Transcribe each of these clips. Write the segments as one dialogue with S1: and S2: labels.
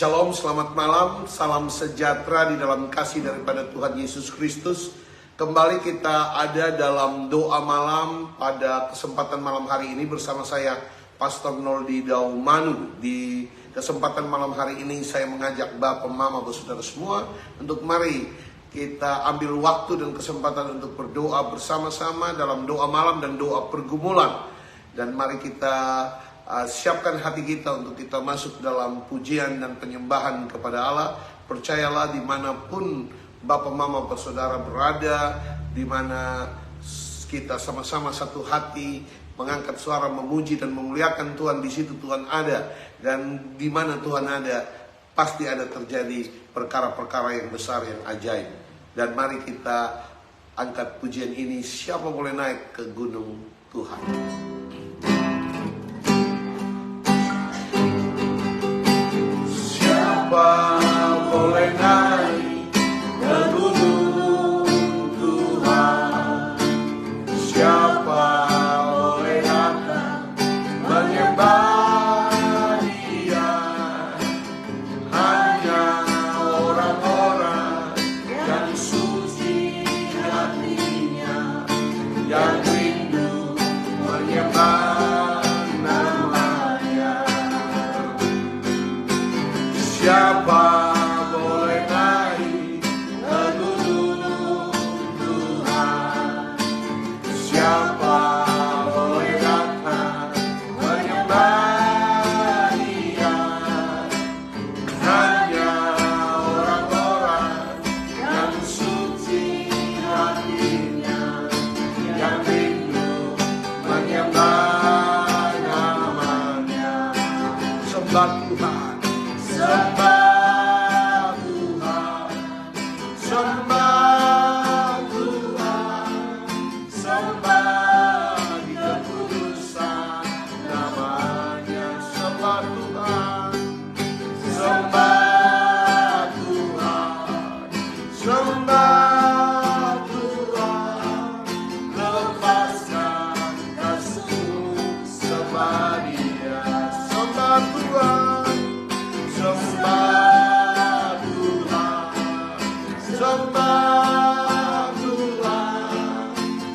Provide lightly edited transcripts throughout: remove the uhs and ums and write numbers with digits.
S1: Shalom, selamat malam, salam sejahtera di dalam kasih daripada Tuhan Yesus Kristus. Kembali kita ada dalam doa malam pada kesempatan malam hari ini bersama saya Pastor Noldi Daumanu. Di kesempatan malam hari ini saya mengajak Bapak, Mama, Saudara semua untuk mari kita ambil waktu dan kesempatan untuk berdoa bersama-sama dalam doa malam dan doa pergumulan. Dan mari kita siapkan hati kita untuk kita masuk dalam pujian dan penyembahan kepada Allah. Percayalah dimanapun Bapak, Mama, Saudara berada, dimana kita sama-sama satu hati mengangkat suara memuji dan memuliakan Tuhan. Di situ Tuhan ada, dan di mana Tuhan ada pasti ada terjadi perkara-perkara yang besar, yang ajaib. Dan mari kita angkat pujian ini. Siapa boleh naik ke gunung Tuhan? Siapa boleh naik ke gunung Tuhan? Siapa boleh datang menyembah Dia? Hanya orang-orang yang suci hatinya, yang rindu menyembah nama-Nya. Siapa boleh naik ke gunung Tuhan? Siapa boleh datang menyembah Dia? Hanya orang-orang yang suci hatinya, yang rindu menyembah nama-Nya. Sembah Tuhan, sembah Tuhan, sembah Tuhan, sembah di kekudusan nama-Nya. Sembah Tuhan, sembah Tuhan, sembah Tuhan, lepaskan kasih-Mu, sembah Dia. Sembah Tuhan, sembah Tuhan, sembah Tuhan,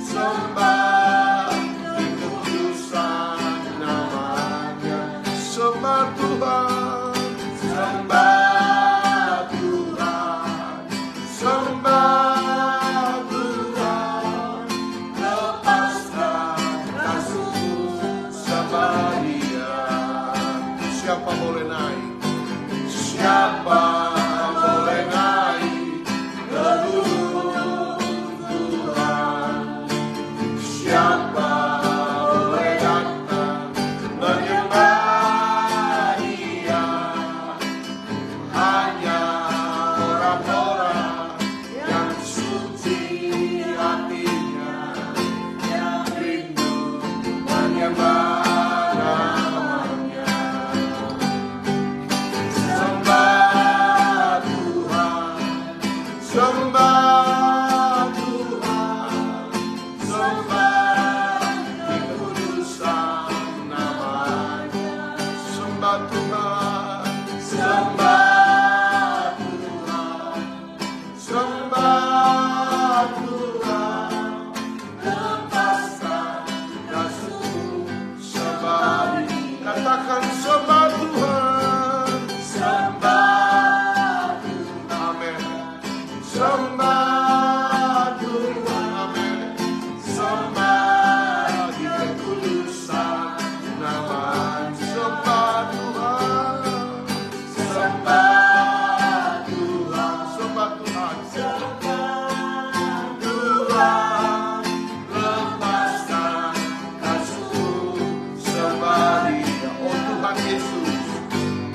S1: sembah di kekudusan nama-Nya. Sembah Tuhan, sembah Tuhan, sembah Tuhan, lepaskan kasih-Mu, sembah Dia. Siapa boleh naik? Siapa boleh naik ke gunung Tuhan? Siapa boleh datang menyembah Dia? Hanya orang-orang yang suci hatinya, yang rindu menyembah nama-Nya. Sembah Tuhan, sembah Tuhan, sembah di kekudusan nama-Nya. Sembah Tuhan, sembah Tuhan, sembah Tuhan, lepaskan kasih-Mu, sembah Dia. Katakan sembah Tuhan, sembah Tuhan, amin. Sembah Tuhan, amin. Sembah di kekudusan nama-Nya. Sembah Tuhan, sembah Tuhan, sembah Tuhan, sembah Tuhan, lepaskan kasih-Mu, sembah Dia. Oh Tuhan Yesus,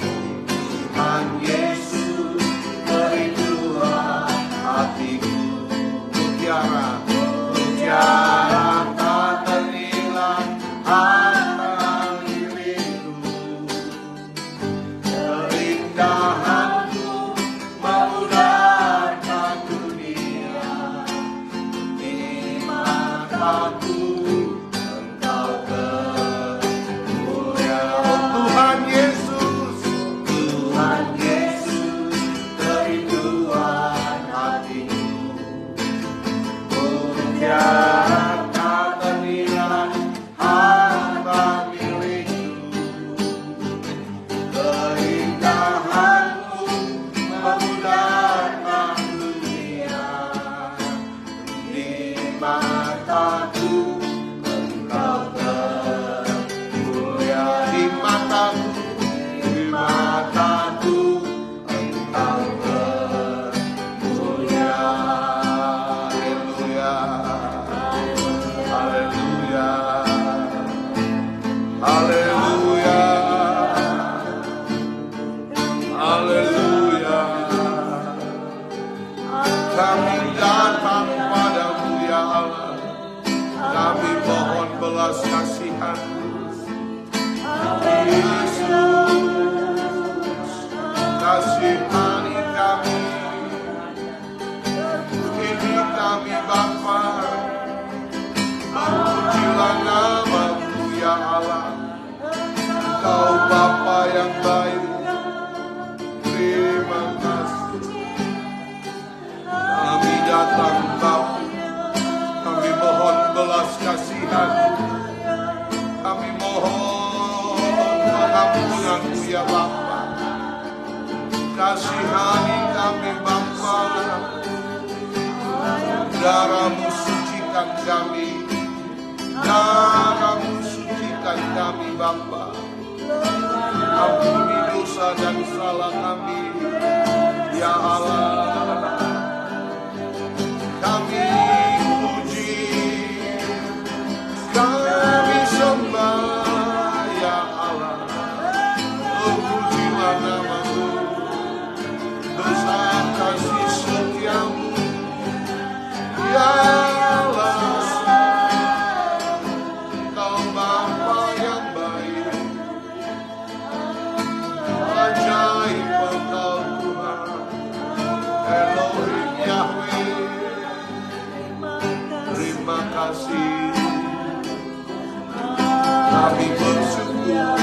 S1: Tuhan Yesus, merindulah hatiku. Mutiara, mutiara tak ternilai harta diriku. Keindahanmu memudarkan dunia. Di mataku Engkau kemuliaan. Oh Tuhan Yesus, Tuhan Yesus. Engkau Bapa yang baik. Terima kasih. Kami datang Bapa, kami mohon belas kasihan, kami mohon pengampunan-Mu ya Bapa. Kasihani kami Bapa, darah-Mu sucikan kami, darah-Mu sucikan kami Bapa. Ampuni dosa dan salah kami ya Allah. Kami puji, kami sembah ya Allah. Terpujilah nama-Mu, besar kasih setia-Mu ya Allah. Engkau Bapa yang baik, ajaib Engkau Tuhan, Elohim Yahweh. Terima kasih, kami bersyukur.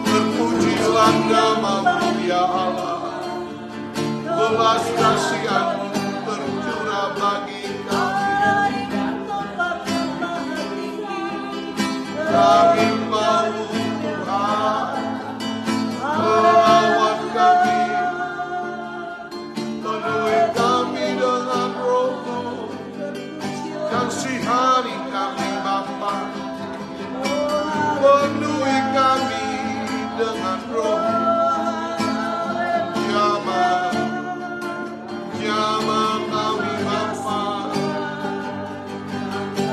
S1: Terpujilah nama-Mu ya Allah. Belas kasihan-Mu tercurah bagi kami. Kami mau Tuhan melawat kami, penuhi kami dengan Roh-Mu. Kasihani kami Bapa, penuhi kami dengan Roh-Mu. Jamah, jamah kami Bapa,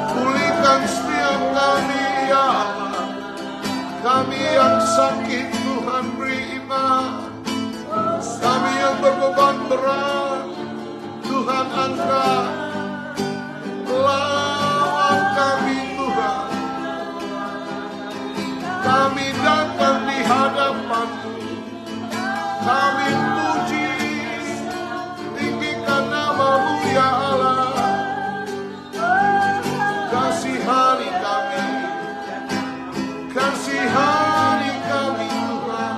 S1: pulihkan setiap kami ya Allah. Kami yang sakit Tuhan beri iman, kami yang berbeban berat Tuhan angkat. Lawan kami Tuhan, kami datang di hadapan-Mu, kami puji, tinggikan nama-Mu ya Allah. Kasihani kami, kasihani kami Tuhan.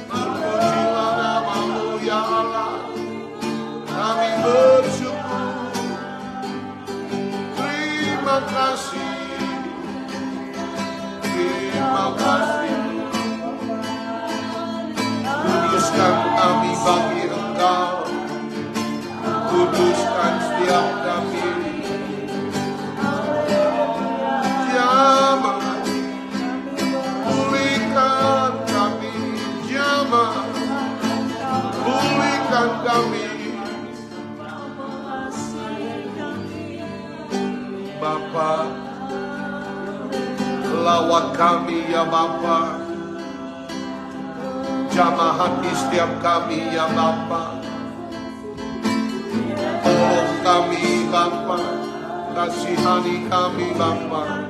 S1: Terpujilah nama-Mu ya Allah. Kami bersyukur. Terima kasih, terima kasih. Kuduskan kami bagi Engkau, kuduskan setiap kami. Jamah, pulihkan kami. Jamah, pulihkan kami. Bapa, lawat kami ya Bapa. Jamah hati setiap kami ya Bapa. Tolong kami Bapa, kasihani kami Bapa.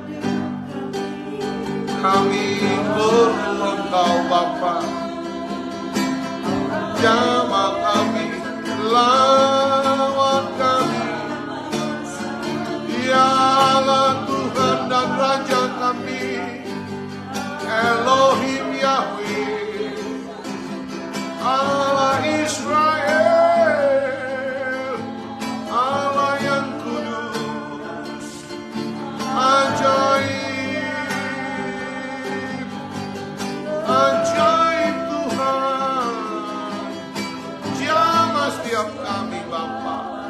S1: Kami perlu Engkau Bapa. Jamah kami, lawat kami ya Allah, Tuhan dan Raja kami, Elohim Yahweh, Allah Israel, Allah yang kudus, ajaib, ajaib Tuhan. Jamah setiap kami Bapa,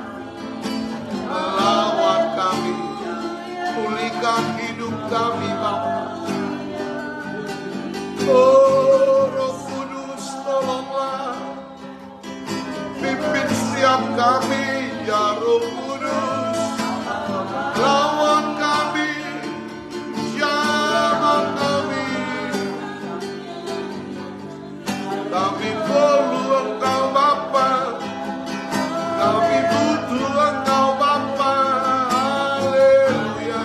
S1: lawat kami, pulihkan hidup kami Bapa. Oh Roh Kudus, tolonglah, pimpin setiap kami ya Roh Kudus. Lawan kami, jamah kami. Kami perlu Engkau Bapa, kami butuh Engkau Bapa. Haleluya.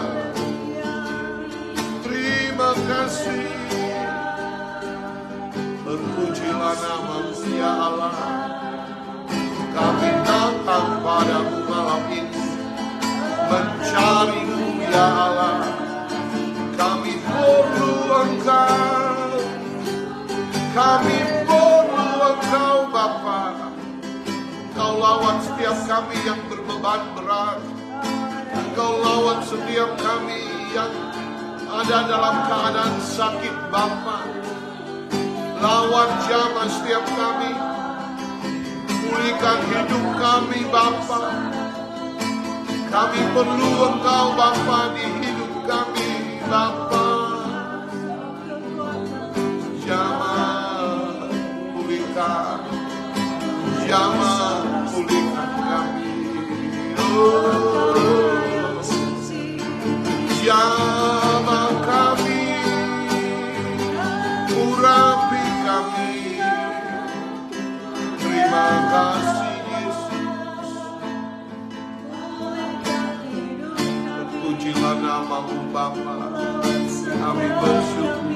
S1: Terima kasih. Terpujilah nama-Mu ya Allah. Kami datang padamu malam ini, mencari-Mu ya Allah. Kami perlu kami yang berbeban berat. Engkau lawat setiap kami yang ada dalam keadaan sakit Bapa. Lawat jamah setiap kami. Pulihkan hidup kami Bapa. Kami perlu Engkau Bapa di hidup kami Bapa. Jamah pulihkan. Jamah pulihkan kami. Jamah kami, urapi kami. Terima kasih Yesus. Terpujilah nama-Mu Bapa. Kami bersyukur.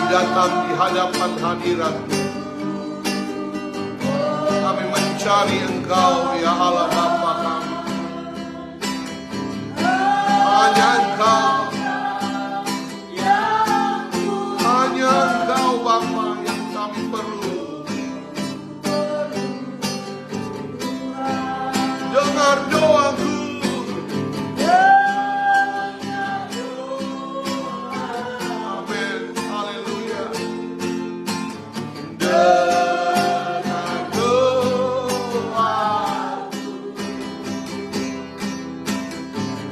S1: Datang di hadapan hadirat-Mu. Kami mencari Engkau ya Allah Bapa kami. Hanya Engkau. Hanya Engkau Bapa yang kami perlu. Dengar doaku.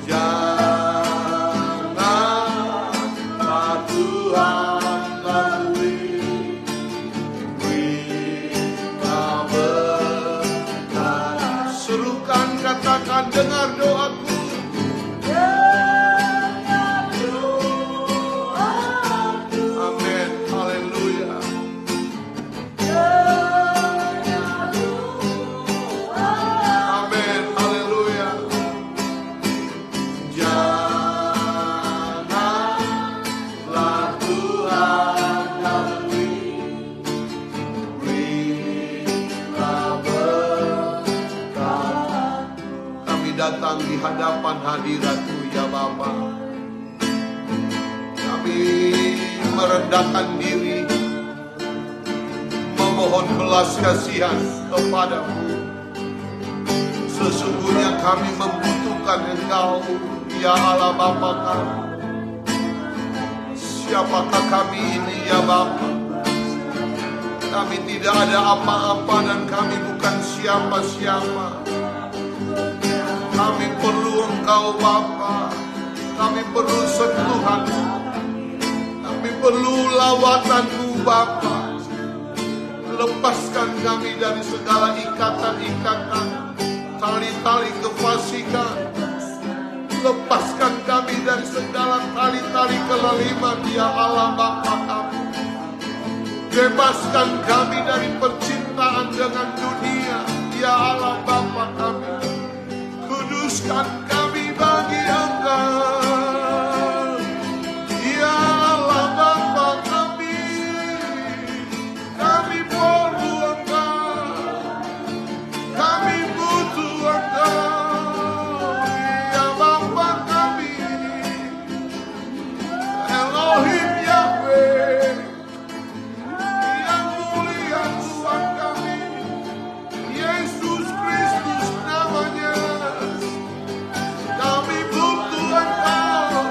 S1: Jangan datang di hadapan hadirat-Mu ya Bapa. Kami merendahkan diri, memohon belas kasihan kepada-Mu. Sesungguhnya kami membutuhkan Engkau, ya Allah Bapa kami. Siapakah kami ini ya Bapa? Kami tidak ada apa-apa dan kami bukan siapa-siapa. Kami perlu Engkau Bapa. Kami perlu sentuhan-Mu. Kami perlu lawatan-Mu Bapa. Lepaskan kami dari segala ikatan-ikatan, tali-tali kefasikan. Lepaskan kami dari segala tali-tali kelaliman ya Allah Bapa kami. Bebaskan kami dari percintaan dengan dunia ya Allah Bapa kami. Kuduskan kami bagi Engkau ya Allah Bapa kami. Kami perlu Engkau, kami butuh Engkau ya Bapa kami. Elohim Yahweh, yang mulia Tuhan kami, Yesus Kristus namanya. Kami butuh Engkau,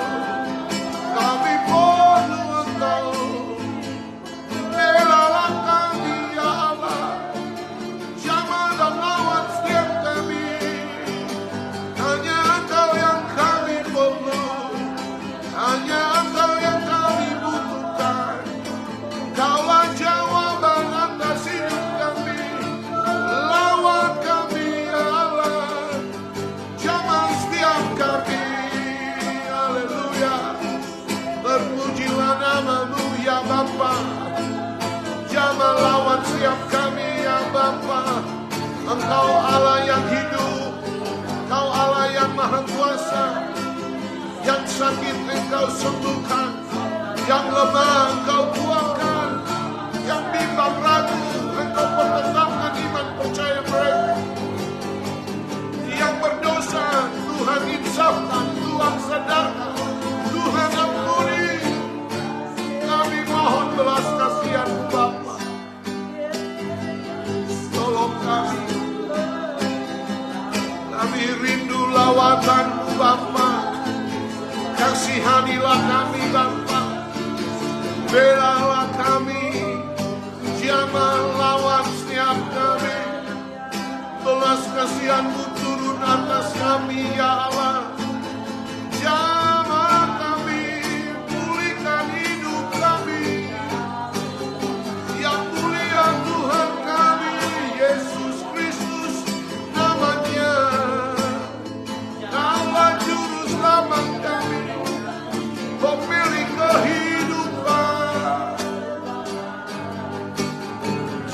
S1: kami perlu Engkau. Belalah kami ya Allah, jamah dan lawan setiap kami. Hanya Engkau yang kami perlu, hanya Engkau yang kami butuhkan. Kaulah jawaban atas hidup kami. Lawan kami ya Allah, jamah setiap kami. Haleluya. Terpujilah nama-Mu ya Bapa. Jamah lawan setiap kami ya Bapa. Engkau Allah yang hidup, Engkau Allah yang maha kuasa. Yang sakit Engkau sembuhkan, yang lemah Engkau kuatkan, yang bimbang ragu Engkau pertetapkan iman percaya mereka. Yang berdosa Tuhan insafkan, Tuhan sadarkan, Tuhan ampuni. Kami mohon belas kasihan-Mu Bapa. Tolong kami. Kami rindu lawatan-Mu Bapa. Kasihanilah kami Bapa. Belalah kami. Jamah lawan setiap kami. Belas kasihan-Mu turun atas kami ya Allah. Jamah kami, pulihkan hidup kami. Yang mulia Tuhan kami, Yesus Kristus namanya. Kaulah juru selamat kami, pemilik kehidupan.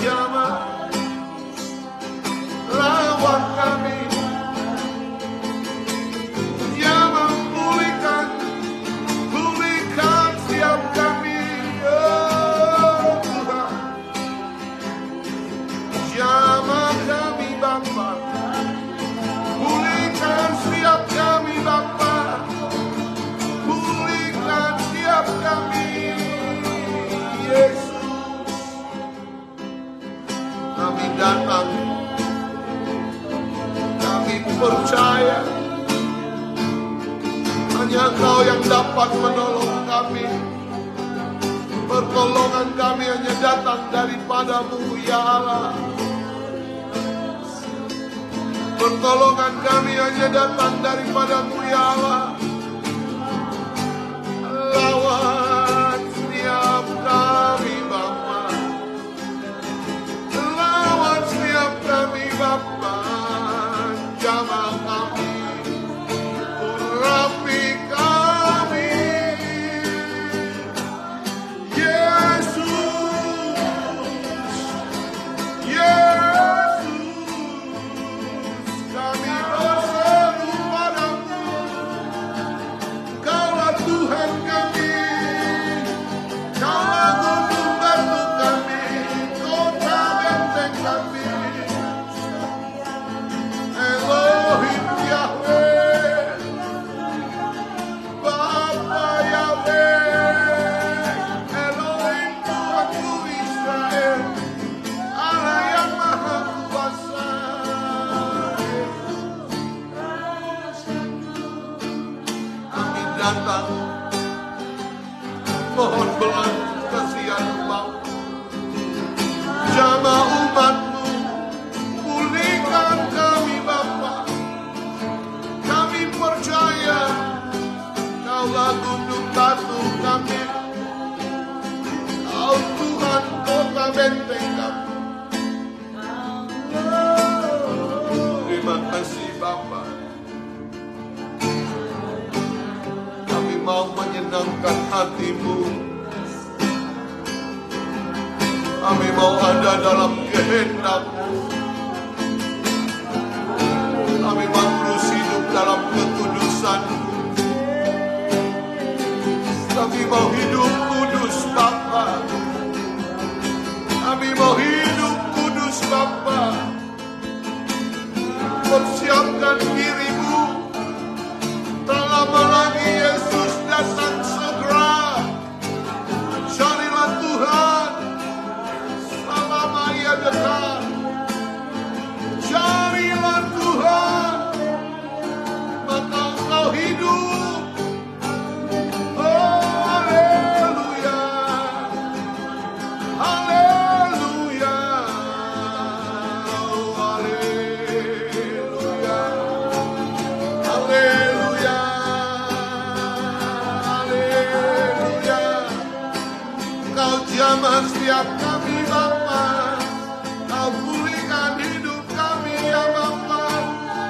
S1: Jamah lawan kami, jamah pulihkan setiap kami, oh Tuhan. Jamah kami Bapa, pulihkan setiap kami Bapa, pulihkan setiap kami, Yesus. Kami datang, kami percaya hanya Engkau yang dapat menolong kami. Pertolongan kami hanya datang daripada-Mu ya Allah. Pertolongan kami hanya datang daripada-Mu ya Allah. Lawan setiap kami Bapa, lawan setiap kami Bapa. Jamah kami, urapi kami, Yesus, Yesus. Kami berseru padamu, Kaulah Tuhan kami. hatimu. Kami mau ada dalam kehendak-Mu. Kami mau terus hidup dalam kekudusan-Mu. Kami mau hidup kudus Bapa. Kami mau hidup kudus Bapa. Persiapkan dirimu. Tak lama lagi Yesus datang segera. Carilah Tuhan selama Ia dekat. Carilah Tuhan, maka engkau hidup. Oh, haleluya, haleluya, oh, haleluya, haleluya, haleluya. Engkau jamah setiap kami Bapa. Kau pulihkan hidup kami ya Bapa.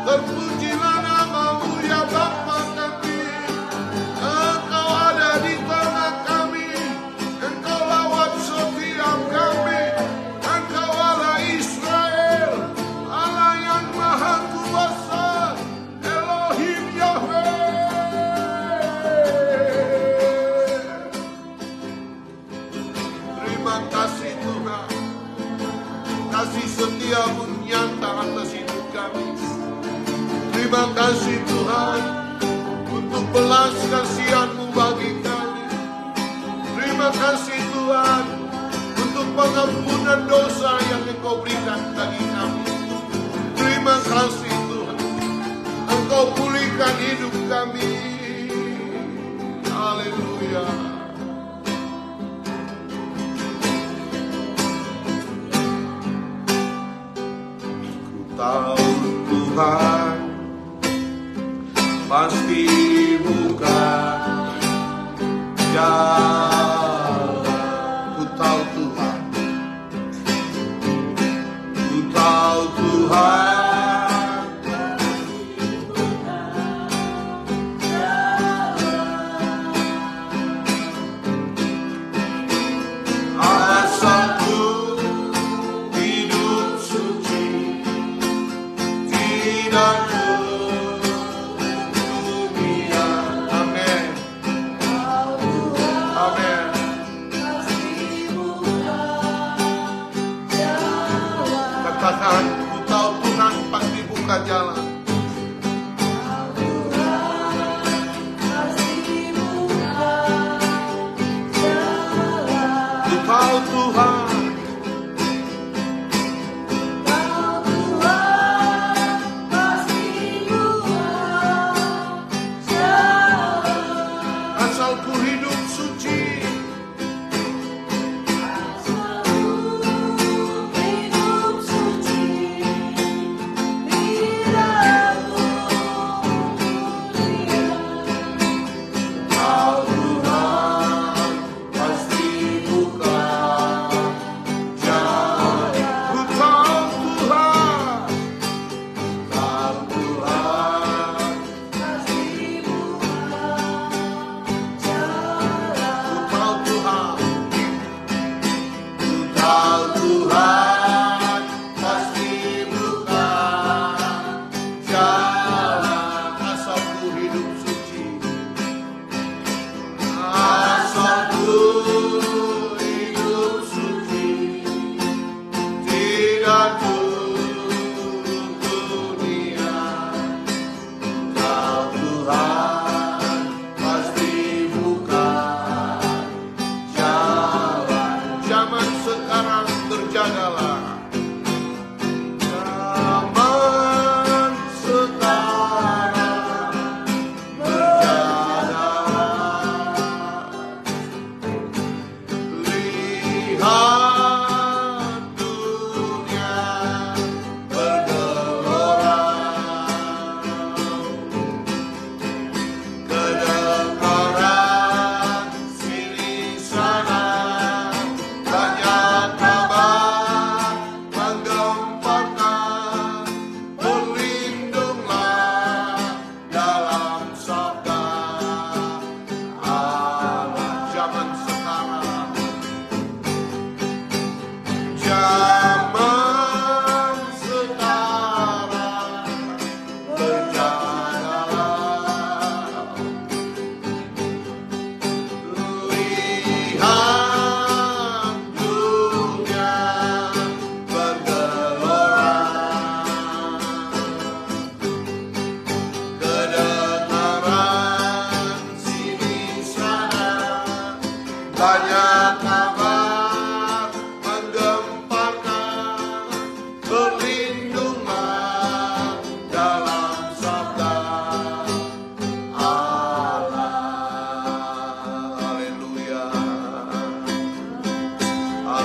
S1: Terpujilah nama-Mu ya Bapa kami. Engkau ada di tengah kami. Engkau lawan setiap kami. Engkau Allah Israel, Allah yang maha kuasa, Elohim Yahweh. Terima kasih Tuhan. Kasih setia-Mu nyata atas hidup kami. Terima kasih Tuhan untuk belas kasihan-Mu bagi kami. Terima kasih Tuhan untuk pengampunan dosa yang Engkau berikan bagi kami. Terima kasih Tuhan, Engkau pulihkan hidup kami. Haleluya. Tahu Tuhan pasti buka jalan. Ku tahu Tuhan, ku tahu Tuhan asal ku hidup suci. Tidak dunia. Amin. Amin. Katakan, ku tahu Tuhan pasti buka jalan. Ku tahu Tuhan. Ku hidup suci. Kau Tuhan pasti buka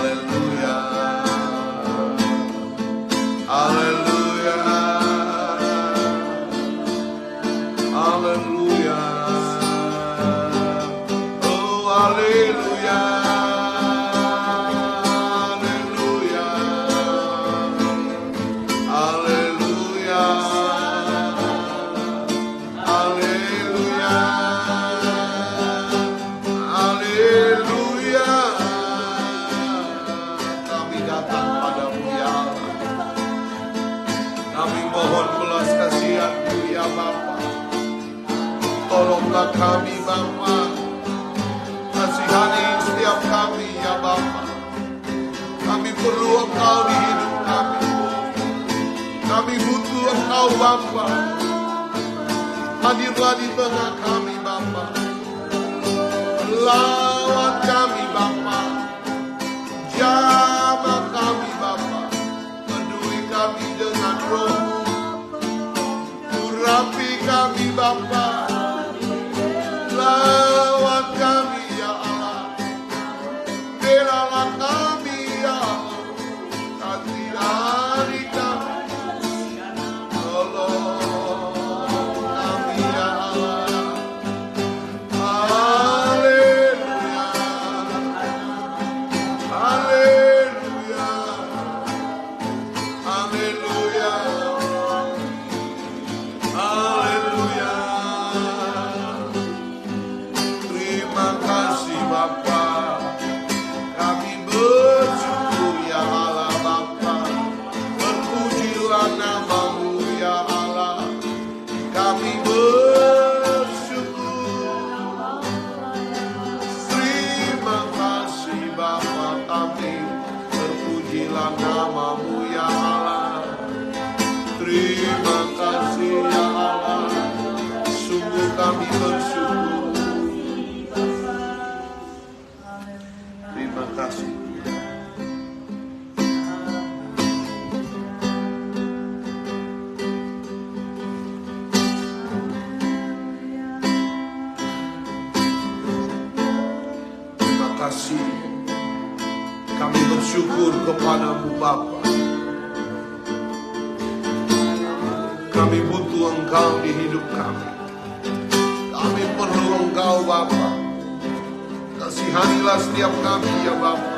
S1: Haleluya. Haleluya. Haleluya. Oh, haleluya. Haleluya. Haleluya. Haleluya. Haleluya. Kami datang padamu ya Allah. Kami mohon belas kasihan-Mu ya Bapa. Tolonglah kami Bapa. Kasihani setiap kami ya Bapa. Kami perlu Engkau di hidup kami. Kami butuh Engkau Bapa. Hadirlah di tengah kami Bapa. Lawan kami Bapa. Jamah kami Bapa. Peduli kami dengan Roh-Mu. Urapi kami Bapa. Lawan kami ya Allah. Belalah kami ya Allah. Kasihani kami. Tolong kami ya Allah. Haleluya. Haleluya. Haleluya. Haleluya. Terima kasih Bapa. Kami bersyukur ya Allah Bapa. Berpujilah nama-Mu ya Allah. Kami bersyukur. Terima kasih Bapa kami. Berpujilah nama-Mu ya Allah. Terima kasih ya Allah. Sungguh kami bersyukur. Terima kasih. Terima kasih. Kami bersyukur kepada-Mu Bapa. Kami butuh Engkau di hidup kami. Kami perlu Engkau Bapa. Kasihanilah setiap kami ya Bapa.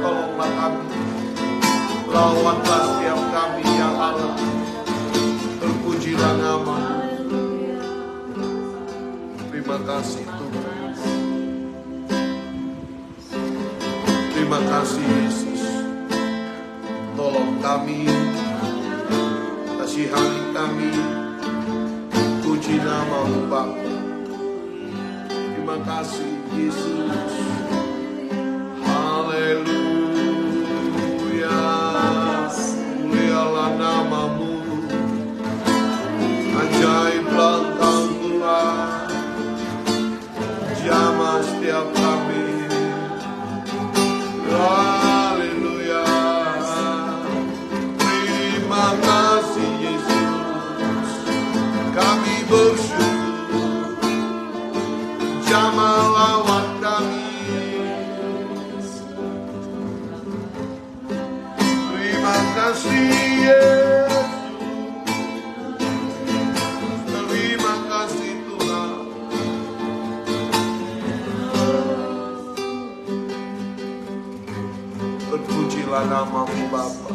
S1: Tolonglah kami. Lawanlah setiap kami ya Allah. Terpujilah nama-Mu. Terima kasih Tuhan. Terima kasih Yesus. Tolong kami. Kasihani kami. Puji nama-Mu Bapa. Terima kasih Yesus. Haleluya. Mulialah nama-Mu. Ajaiblah Engkau Tuhan. Jamah setiap kami. Haleluya. Terima kasih Yesus. Kami bersyukur. Jamah lawan kami. Terima kasih Yesus. Terima kasih Tuhan. Berpujilah nama-Mu Bapa.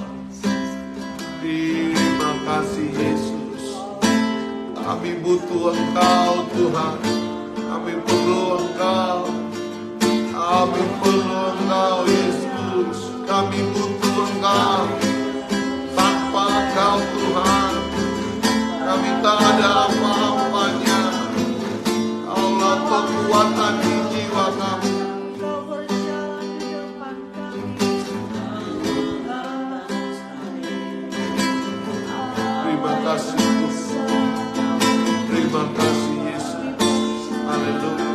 S1: Terima kasih Yesus. Kami butuh Engkau Tuhan. Kami perlu Engkau. Kami perlu Engkau Yesus. Kami butuh Engkau. Tanpa Engkau Tuhan, kami tak ada apa-apanya. Allah kekuatan di jiwa kami. Terima kasih Tuhan. Terima kasih Yesus. Haleluya.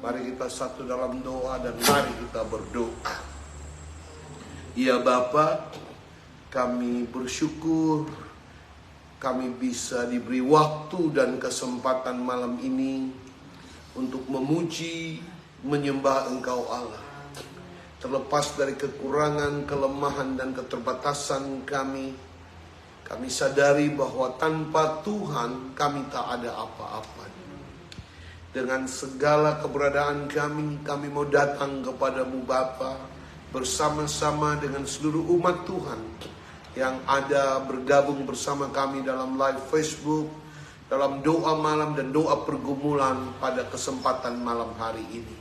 S1: Mari kita satu dalam doa dan mari kita berdoa. Ya Bapa, kami bersyukur kami bisa diberi waktu dan kesempatan malam ini untuk memuji, menyembah Engkau Allah. Terlepas dari kekurangan, kelemahan, dan keterbatasan kami sadari bahwa tanpa Tuhan kami tak ada apa-apa. Dengan segala keberadaan kami mau datang kepadamu Bapa, bersama-sama dengan seluruh umat Tuhan yang ada bergabung bersama kami dalam live Facebook, dalam doa malam dan doa pergumulan pada kesempatan malam hari ini.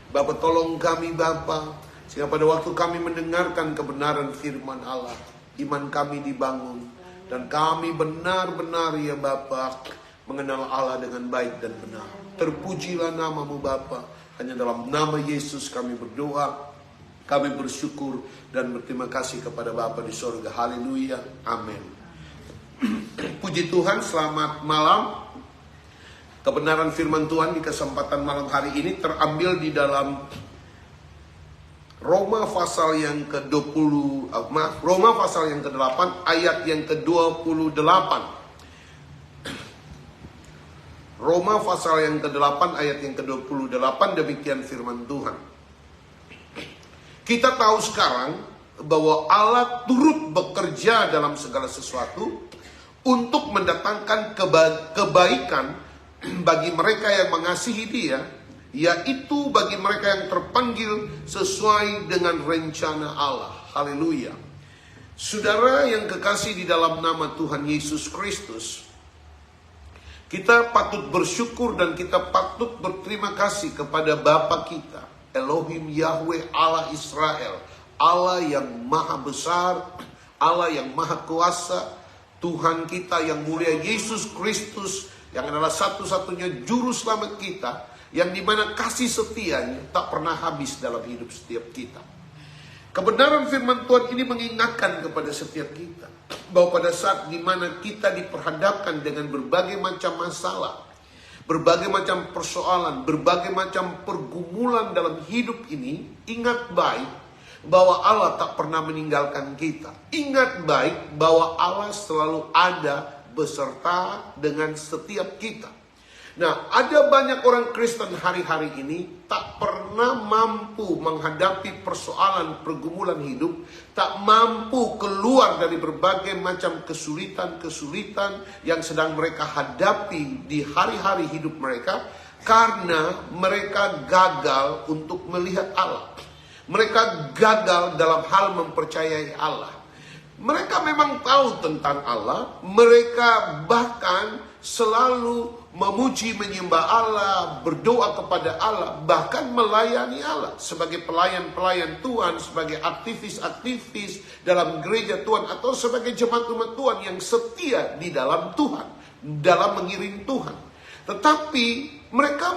S1: Bapa, tolong kami Bapa, sehingga pada waktu kami mendengarkan kebenaran firman Allah, iman kami dibangun, dan kami benar-benar ya Bapa mengenal Allah dengan baik dan benar. Terpujilah namamu Bapa. Hanya dalam nama Yesus kami berdoa, kami bersyukur dan berterima kasih kepada Bapa di sorga. Haleluya, amin. Puji Tuhan, selamat malam. Kebenaran firman Tuhan di kesempatan malam hari ini terambil di dalam Roma pasal yang Roma pasal yang ke-8 ayat yang ke-28. Roma pasal yang ke-8 ayat yang ke-28, demikian firman Tuhan. Kita tahu sekarang bahwa Allah turut bekerja dalam segala sesuatu untuk mendatangkan kebaikan bagi mereka yang mengasihi Dia, yaitu bagi mereka yang terpanggil sesuai dengan rencana Allah. Haleluya. Saudara yang kekasih di dalam nama Tuhan Yesus Kristus, kita patut bersyukur dan kita patut berterima kasih kepada Bapa kita, Elohim Yahweh Allah Israel, Allah yang maha besar, Allah yang maha kuasa, Tuhan kita yang mulia Yesus Kristus, yang adalah satu-satunya juru selamat kita, yang dimana kasih setianya tak pernah habis dalam hidup setiap kita. Kebenaran firman Tuhan ini mengingatkan kepada setiap kita bahwa pada saat dimana kita diperhadapkan dengan berbagai macam masalah, berbagai macam persoalan, berbagai macam pergumulan dalam hidup ini, ingat baik bahwa Allah tak pernah meninggalkan kita. Ingat baik bahwa Allah selalu ada beserta dengan setiap kita. Nah, ada banyak orang Kristen hari-hari ini tak pernah mampu menghadapi persoalan pergumulan hidup, tak mampu keluar dari berbagai macam kesulitan-kesulitan yang sedang mereka hadapi di hari-hari hidup mereka, karena mereka gagal untuk melihat Allah. Mereka gagal dalam hal mempercayai Allah. Mereka memang tahu tentang Allah, mereka bahkan selalu memuji, menyembah Allah, berdoa kepada Allah, bahkan melayani Allah sebagai pelayan-pelayan Tuhan, sebagai aktivis-aktivis dalam gereja Tuhan, atau sebagai jemaat umat Tuhan yang setia di dalam Tuhan, dalam mengiring Tuhan. Tetapi mereka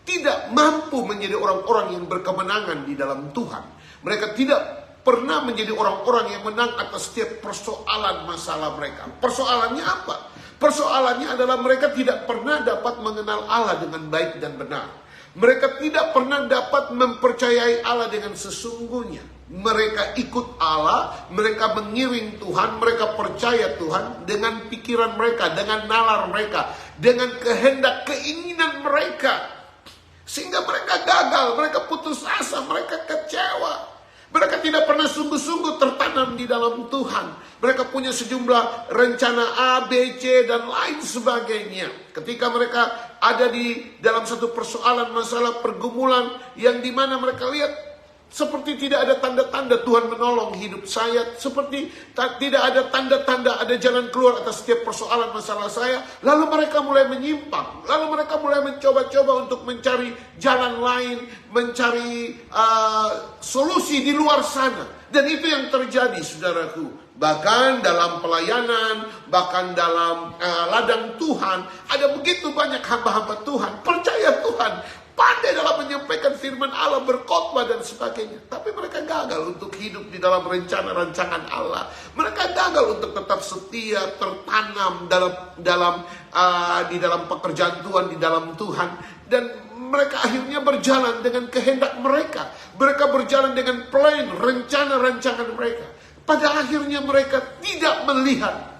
S1: tidak mampu menjadi orang-orang yang berkemenangan di dalam Tuhan. Mereka tidak pernah menjadi orang-orang yang menang atas setiap persoalan masalah mereka. Persoalannya apa? Persoalannya adalah mereka tidak pernah dapat mengenal Allah dengan baik dan benar. Mereka tidak pernah dapat mempercayai Allah dengan sesungguhnya. Mereka ikut Allah, mereka mengiring Tuhan, mereka percaya Tuhan dengan pikiran mereka, dengan nalar mereka, dengan kehendak, keinginan mereka. Sehingga mereka gagal, mereka putus asa, mereka kecewa. Mereka tidak pernah sungguh-sungguh tertanam di dalam Tuhan. Mereka punya sejumlah rencana A, B, C, dan lain sebagainya. Ketika mereka ada di dalam satu persoalan, masalah, pergumulan, yang dimana mereka lihat seperti tidak ada tanda-tanda Tuhan menolong hidup saya. Seperti tidak ada tanda-tanda ada jalan keluar atas setiap persoalan masalah saya. Lalu mereka mulai menyimpang. Lalu mereka mulai mencoba-coba untuk mencari jalan lain. Mencari solusi di luar sana. Dan itu yang terjadi, saudaraku. Bahkan dalam pelayanan, bahkan dalam ladang Tuhan, ada begitu banyak hamba-hamba Tuhan. Percaya Tuhan, pandai dalam menyampaikan firman Allah, berkhotbah dan sebagainya. Tapi mereka gagal untuk hidup di dalam rencana-rancangan Allah. Mereka gagal untuk tetap setia, tertanam di dalam pekerjaan Tuhan, di dalam Tuhan. Dan mereka akhirnya berjalan dengan kehendak mereka. Mereka berjalan dengan plan, rencana rancangan mereka. Pada akhirnya mereka tidak melihat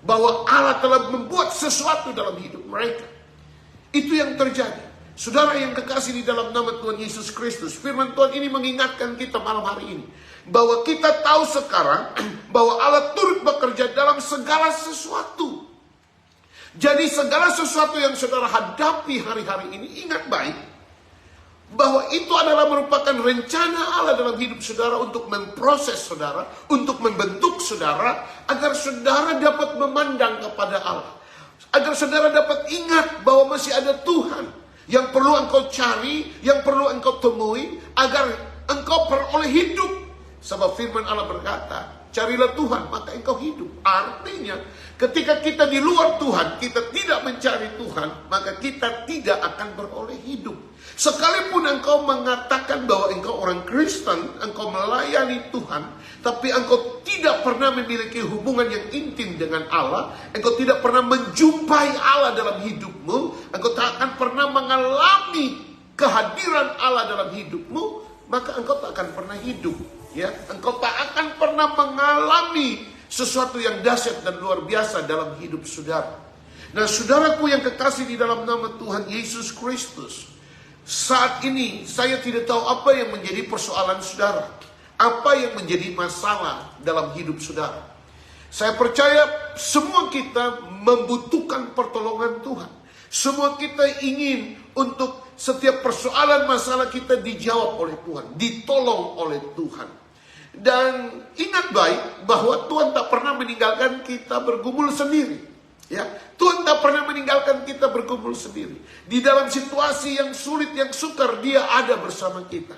S1: bahwa Allah telah membuat sesuatu dalam hidup mereka. Itu yang terjadi. Saudara yang kekasih di dalam nama Tuhan Yesus Kristus, firman Tuhan ini mengingatkan kita malam hari ini bahwa kita tahu sekarang bahwa Allah turut bekerja dalam segala sesuatu. Jadi segala sesuatu yang saudara hadapi hari-hari ini, ingat baik bahwa itu adalah merupakan rencana Allah dalam hidup saudara untuk memproses saudara, untuk membentuk saudara, agar saudara dapat memandang kepada Allah. Agar saudara dapat ingat bahwa masih ada Tuhan yang perlu engkau cari, yang perlu engkau temui, agar engkau peroleh hidup. Sebab firman Allah berkata, carilah Tuhan, maka engkau hidup. Artinya, ketika kita di luar Tuhan, kita tidak mencari Tuhan, maka kita tidak akan beroleh hidup. Sekalipun engkau mengatakan bahwa engkau orang Kristen, engkau melayani Tuhan, tapi engkau tidak pernah memiliki hubungan yang intim dengan Allah, engkau tidak pernah menjumpai Allah dalam hidupmu, engkau tak akan pernah mengalami kehadiran Allah dalam hidupmu, maka engkau tak akan pernah hidup. Ya, engkau tak akan pernah mengalami sesuatu yang dahsyat dan luar biasa dalam hidup saudara. Nah, saudaraku yang kekasih di dalam nama Tuhan Yesus Kristus, saat ini saya tidak tahu apa yang menjadi persoalan saudara, apa yang menjadi masalah dalam hidup saudara. Saya percaya semua kita membutuhkan pertolongan Tuhan. Semua kita ingin untuk setiap persoalan masalah kita dijawab oleh Tuhan, ditolong oleh Tuhan. Dan ingat baik bahwa Tuhan tak pernah meninggalkan kita bergumul sendiri. Ya, Tuhan tak pernah meninggalkan kita bergumul sendiri. Di dalam situasi yang sulit, yang sukar, Dia ada bersama kita.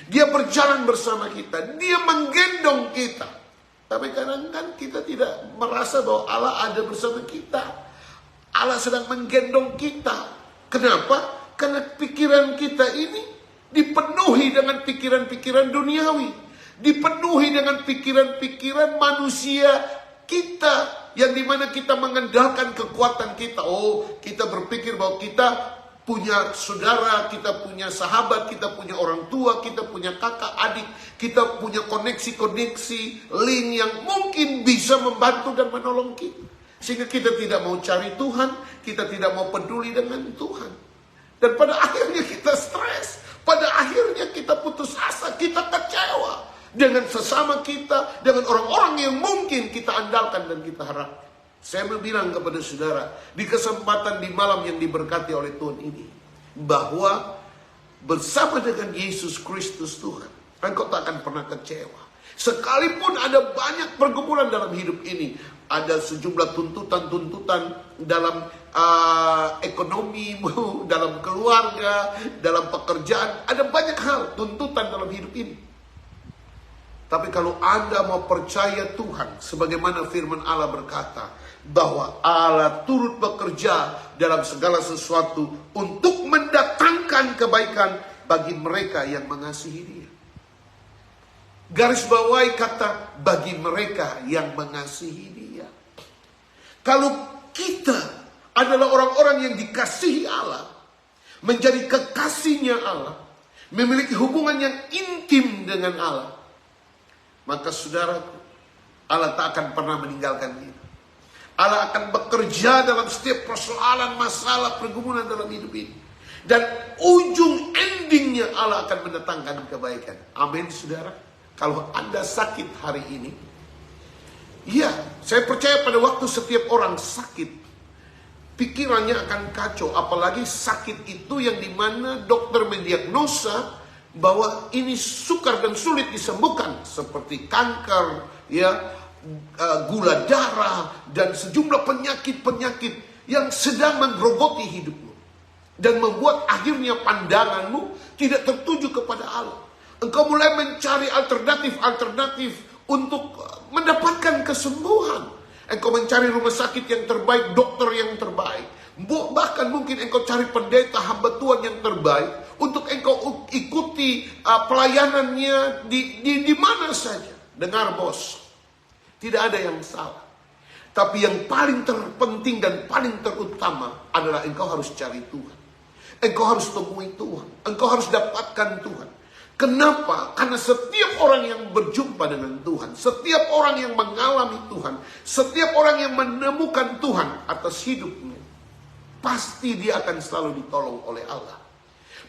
S1: Dia berjalan bersama kita. Dia menggendong kita. Tapi kadang-kadang kita tidak merasa bahwa Allah ada bersama kita. Allah sedang menggendong kita. Kenapa? Karena pikiran kita ini dipenuhi dengan pikiran-pikiran duniawi. Dipenuhi dengan pikiran-pikiran manusia kita, yang dimana kita mengandalkan kekuatan kita. Oh, kita berpikir bahwa kita punya saudara, kita punya sahabat, kita punya orang tua, kita punya kakak, adik, kita punya koneksi-koneksi link yang mungkin bisa membantu dan menolong kita. Sehingga kita tidak mau cari Tuhan, kita tidak mau peduli dengan Tuhan. Dan pada akhirnya kita stres, pada akhirnya kita putus asa, kita kecewa dengan sesama kita, dengan orang-orang yang mungkin kita andalkan dan kita harapkan. Saya mau bilang kepada saudara, di kesempatan di malam yang diberkati oleh Tuhan ini, bahwa bersama dengan Yesus Kristus Tuhan, engkau tak akan pernah kecewa. Sekalipun ada banyak pergumulan dalam hidup ini, ada sejumlah tuntutan-tuntutan dalam ekonomimu, dalam keluarga, dalam pekerjaan, ada banyak hal tuntutan dalam hidup ini. Tapi kalau Anda mau percaya Tuhan, sebagaimana firman Allah berkata, bahwa Allah turut bekerja dalam segala sesuatu untuk mendatangkan kebaikan bagi mereka yang mengasihi Dia. Garis bawahi kata bagi mereka yang mengasihi Dia. Kalau kita adalah orang-orang yang dikasihi Allah, menjadi kekasihnya Allah, memiliki hubungan yang intim dengan Allah, maka saudaraku, Allah tak akan pernah meninggalkan kita. Allah akan bekerja dalam setiap persoalan, masalah, pergumulan dalam hidup ini. Dan ujung endingnya Allah akan mendatangkan kebaikan. Amin, saudara. Kalau Anda sakit hari ini, ya, saya percaya pada waktu setiap orang sakit, pikirannya akan kacau. Apalagi sakit itu yang dimana dokter mendiagnosa bahwa ini sukar dan sulit disembuhkan, seperti kanker, ya, gula darah, dan sejumlah penyakit-penyakit yang sedang menggerogoti hidupmu dan membuat akhirnya pandanganmu tidak tertuju kepada Allah. Engkau mulai mencari alternatif untuk mendapatkan kesembuhan. Engkau mencari rumah sakit yang terbaik, dokter yang terbaik, bahkan mungkin engkau cari pendeta hamba Tuhan yang terbaik untuk engkau ikuti pelayanannya di mana saja. Dengar bos, tidak ada yang salah. Tapi yang paling terpenting dan paling terutama adalah engkau harus cari Tuhan. Engkau harus temui Tuhan. Engkau harus dapatkan Tuhan. Kenapa? Karena setiap orang yang berjumpa dengan Tuhan, setiap orang yang mengalami Tuhan, setiap orang yang menemukan Tuhan atas hidupnya, pasti dia akan selalu ditolong oleh Allah.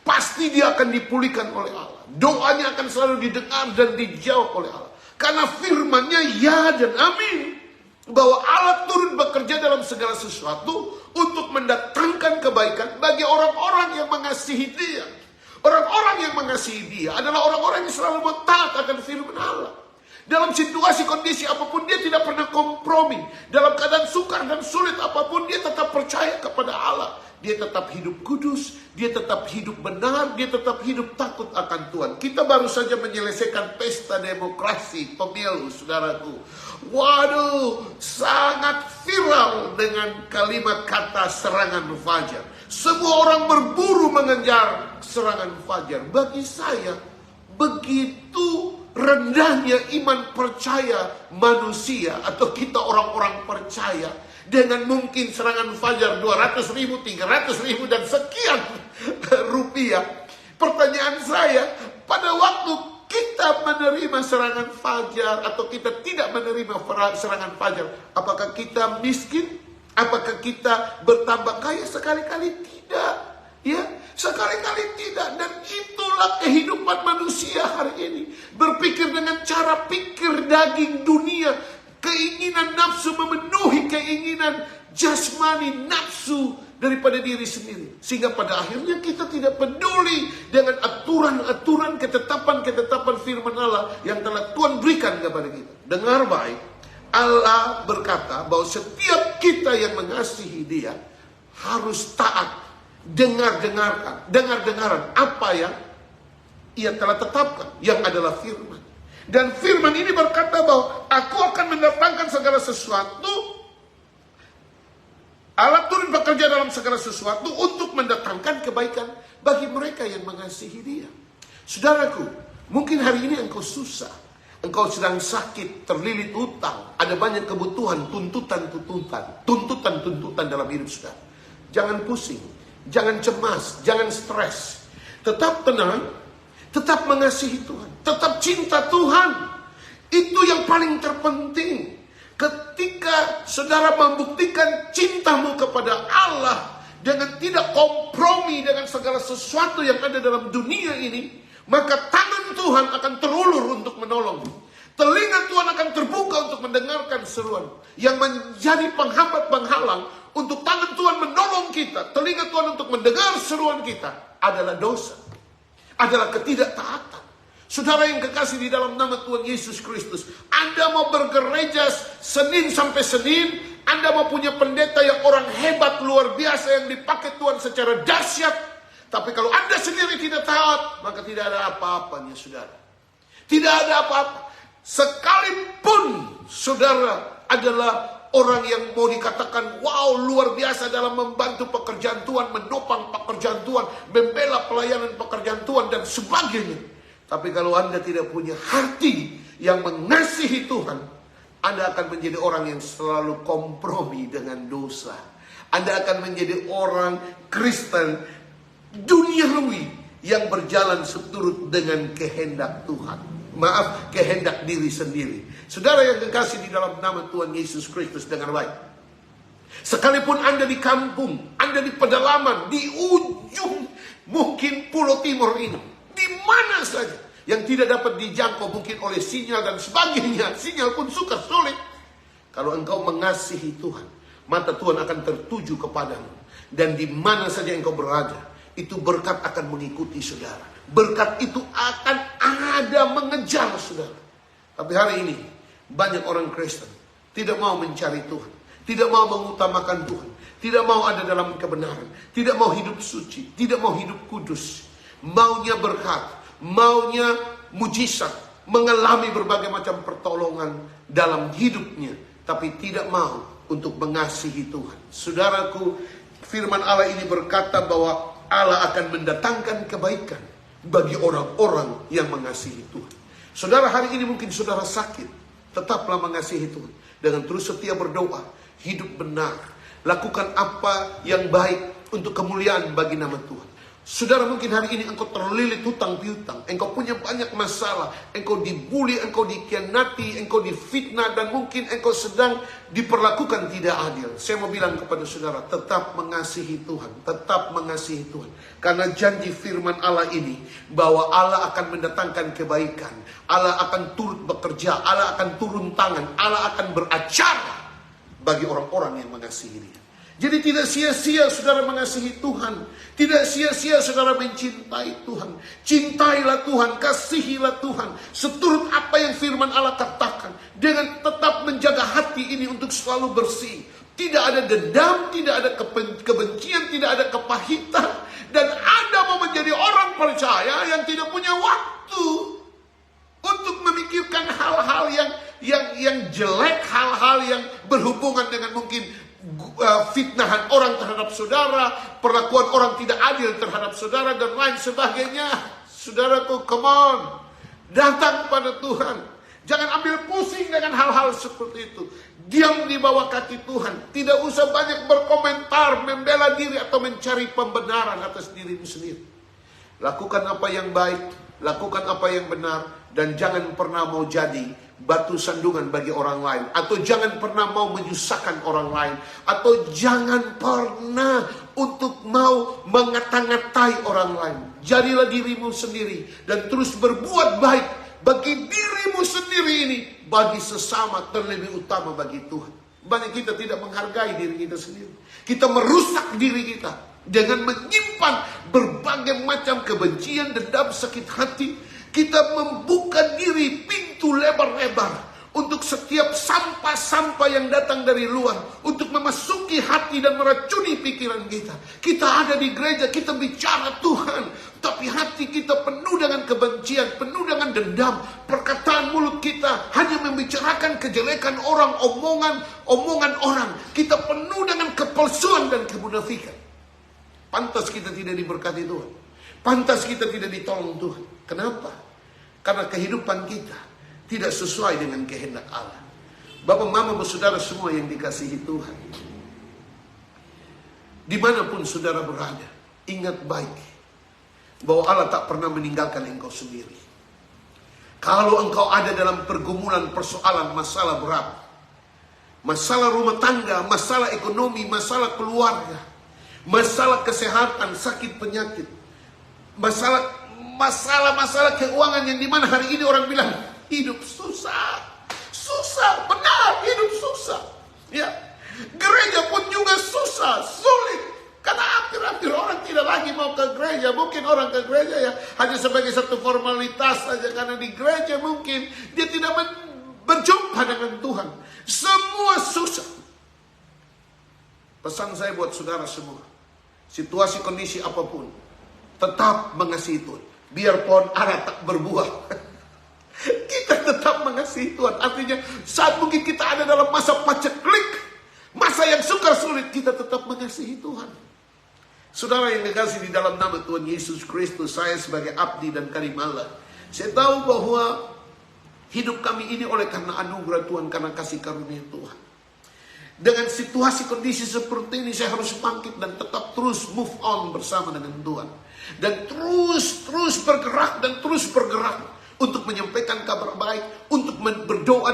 S1: Pasti dia akan dipulihkan oleh Allah. Doanya akan selalu didengar dan dijawab oleh Allah. Karena firman-Nya ya dan amin. Bahwa Allah turun bekerja dalam segala sesuatu untuk mendatangkan kebaikan bagi orang-orang yang mengasihi Dia. Orang-orang yang mengasihi Dia adalah orang-orang yang selalu taat akan firman Allah. Dalam situasi kondisi apapun dia tidak pernah kompromi. Dalam keadaan sukar dan sulit apapun dia tetap percaya kepada Allah. Dia tetap hidup kudus, dia tetap hidup benar, dia tetap hidup takut akan Tuhan. Kita baru saja menyelesaikan pesta demokrasi pemilu, saudaraku. Waduh, sangat viral dengan kalimat kata serangan fajar. Semua orang berburu mengejar serangan fajar. Bagi saya, begitu rendahnya iman percaya manusia atau kita orang-orang percaya. Dengan mungkin serangan fajar 200.000, 300.000 dan sekian rupiah. Pertanyaan saya, pada waktu kita menerima serangan fajar atau kita tidak menerima serangan fajar, apakah kita miskin? Apakah kita bertambah kaya? Sekali-kali tidak. Ya, sekali-kali tidak. Dan itulah kehidupan manusia hari ini. Berpikir dengan cara pikir daging dunia. Keinginan nafsu memenuhi keinginan jasmani nafsu daripada diri sendiri. Sehingga pada akhirnya kita tidak peduli dengan aturan-aturan, ketetapan-ketetapan firman Allah yang telah Tuhan berikan kepada kita. Dengar baik, Allah berkata bahwa setiap kita yang mengasihi Dia harus taat, dengar-dengaran apa yang Ia telah tetapkan, yang adalah firman. Dan firman ini berkata bahwa aku akan mendatangkan segala sesuatu. Allah turun bekerja dalam segala sesuatu untuk mendatangkan kebaikan bagi mereka yang mengasihi Dia. Saudaraku, mungkin hari ini engkau susah. Engkau sedang sakit, terlilit utang. Ada banyak kebutuhan, tuntutan dalam hidup saudara. Jangan pusing, jangan cemas, jangan stres. Tetap tenang, tetap mengasihi Tuhan, tetap cinta Tuhan. Itu yang paling terpenting. Ketika saudara membuktikan cintamu kepada Allah dengan tidak kompromi dengan segala sesuatu yang ada dalam dunia ini, maka tangan Tuhan akan terulur untuk menolongmu. Telinga Tuhan akan terbuka untuk mendengarkan seruan. Yang menjadi penghambat penghalang untuk tangan Tuhan menolong kita, telinga Tuhan untuk mendengar seruan kita adalah dosa, adalah ketidaktaatan. Saudara yang kekasih di dalam nama Tuhan Yesus Kristus, Anda mau bergereja Senin sampai Senin, Anda mau punya pendeta yang orang hebat luar biasa yang dipakai Tuhan secara dahsyat, tapi kalau Anda sendiri tidak taat, maka tidak ada apa-apanya, saudara. Tidak ada apa-apa. Sekalipun saudara adalah orang yang mau dikatakan wow luar biasa dalam membantu pekerjaan Tuhan, menopang pekerjaan Tuhan, membela pelayanan pekerjaan Tuhan dan sebagainya. Tapi kalau Anda tidak punya hati yang mengasihi Tuhan, Anda akan menjadi orang yang selalu kompromi dengan dosa. Anda akan menjadi orang Kristen duniawi yang berjalan seturut dengan kehendak Tuhan. Maaf, kehendak diri sendiri. Saudara yang kekasih di dalam nama Tuhan Yesus Kristus, dengar baik. Sekalipun Anda di kampung, Anda di pedalaman, di ujung mungkin Pulau Timur ini, di mana saja yang tidak dapat dijangkau mungkin oleh sinyal dan sebagainya, sinyal pun suka sulit. Kalau engkau mengasihi Tuhan, mata Tuhan akan tertuju kepadamu. Dan di mana saja engkau berada, itu berkat akan mengikuti saudara. Berkat itu akan ada mengejar saudara. Tapi hari ini banyak orang Kristen tidak mau mencari Tuhan, tidak mau mengutamakan Tuhan, tidak mau ada dalam kebenaran, tidak mau hidup suci, tidak mau hidup kudus. Maunya berkat, maunya mujizat, mengalami berbagai macam pertolongan dalam hidupnya, tapi tidak mau untuk mengasihi Tuhan. Saudaraku, firman Allah ini berkata bahwa Allah akan mendatangkan kebaikan bagi orang-orang yang mengasihi Tuhan. Saudara, hari ini mungkin saudara sakit, tetaplah mengasihi Tuhan dengan terus setia berdoa, hidup benar, lakukan apa yang baik untuk kemuliaan bagi nama Tuhan. Saudara, mungkin hari ini engkau terlilit hutang piutang, engkau punya banyak masalah, engkau dibuli, engkau dikhianati, engkau difitnah, dan mungkin engkau sedang diperlakukan tidak adil. Saya mau bilang kepada saudara, tetap mengasihi Tuhan, tetap mengasihi Tuhan. Karena janji firman Allah ini, bahwa Allah akan mendatangkan kebaikan, Allah akan turut bekerja, Allah akan turun tangan, Allah akan beracara bagi orang-orang yang mengasihi Dia. Jadi tidak sia-sia saudara mengasihi Tuhan. Tidak sia-sia saudara mencintai Tuhan. Cintailah Tuhan, kasihilah Tuhan. Seturut apa yang firman Allah katakan. Dengan tetap menjaga hati ini untuk selalu bersih. Tidak ada dendam, tidak ada kebencian, tidak ada kepahitan. Dan Anda mau menjadi orang percaya yang tidak punya waktu untuk memikirkan hal-hal yang jelek, hal-hal yang berhubungan dengan mungkin fitnahan orang terhadap saudara, perlakuan orang tidak adil terhadap saudara, dan lain sebagainya. Saudaraku, come on, datang kepada Tuhan. Jangan ambil pusing dengan hal-hal seperti itu. Diam di bawah kaki Tuhan. Tidak usah banyak berkomentar, membela diri, atau mencari pembenaran atas dirimu sendiri. Lakukan apa yang baik, lakukan apa yang benar, dan jangan pernah mau jadi batu sandungan bagi orang lain, atau jangan pernah mau menyusahkan orang lain, atau jangan pernah untuk mau mengata-ngatai orang lain. Jadilah dirimu sendiri dan terus berbuat baik bagi dirimu sendiri ini, bagi sesama, terlebih utama bagi Tuhan. Banyak kita tidak menghargai diri kita sendiri. Kita merusak diri kita dengan menyimpan berbagai macam kebencian, dendam, sakit hati. Kita membuka diri pintu lebar-lebar untuk setiap sampah-sampah yang datang dari luar, untuk memasuki hati dan meracuni pikiran kita. Kita ada di gereja, kita bicara Tuhan, tapi hati kita penuh dengan kebencian, penuh dengan dendam. Perkataan mulut kita hanya membicarakan kejelekan orang, omongan orang. Kita penuh dengan kepalsuan dan kemunafikan. Pantas kita tidak diberkati Tuhan. Pantas kita tidak ditolong Tuhan. Kenapa? Karena kehidupan kita tidak sesuai dengan kehendak Allah. Bapak, mama, saudara semua yang dikasihi Tuhan, dimanapun saudara berada, ingat baik bahwa Allah tak pernah meninggalkan engkau sendiri. Kalau engkau ada dalam pergumulan, persoalan, masalah berat, masalah rumah tangga, masalah ekonomi, masalah keluarga, masalah kesehatan, sakit penyakit, masalah keuangan yang dimana hari ini orang bilang hidup susah, benar, hidup susah. Ya, gereja pun juga susah, sulit. Karena akhir-akhir orang tidak lagi mau ke gereja. Mungkin orang ke gereja ya hanya sebagai satu formalitas saja, karena di gereja mungkin dia tidak berjumpa dengan Tuhan. Semua susah. Pesan saya buat saudara semua, situasi kondisi apapun, tetap mengasihi Tuhan. Biar pohon ara tak berbuah, kita tetap mengasihi Tuhan. Artinya saat mungkin kita ada dalam masa paceklik, masa yang sukar sulit, kita tetap mengasihi Tuhan. Saudara yang dikasihi di dalam nama Tuhan Yesus Kristus, saya sebagai abdi dan karim Allah, saya tahu bahwa hidup kami ini oleh karena anugerah Tuhan, karena kasih karunia Tuhan. Dengan situasi kondisi seperti ini, saya harus bangkit dan tetap terus move on bersama dengan Tuhan. Dan terus bergerak dan terus bergerak untuk menyampaikan kabar baik, untuk berdoa,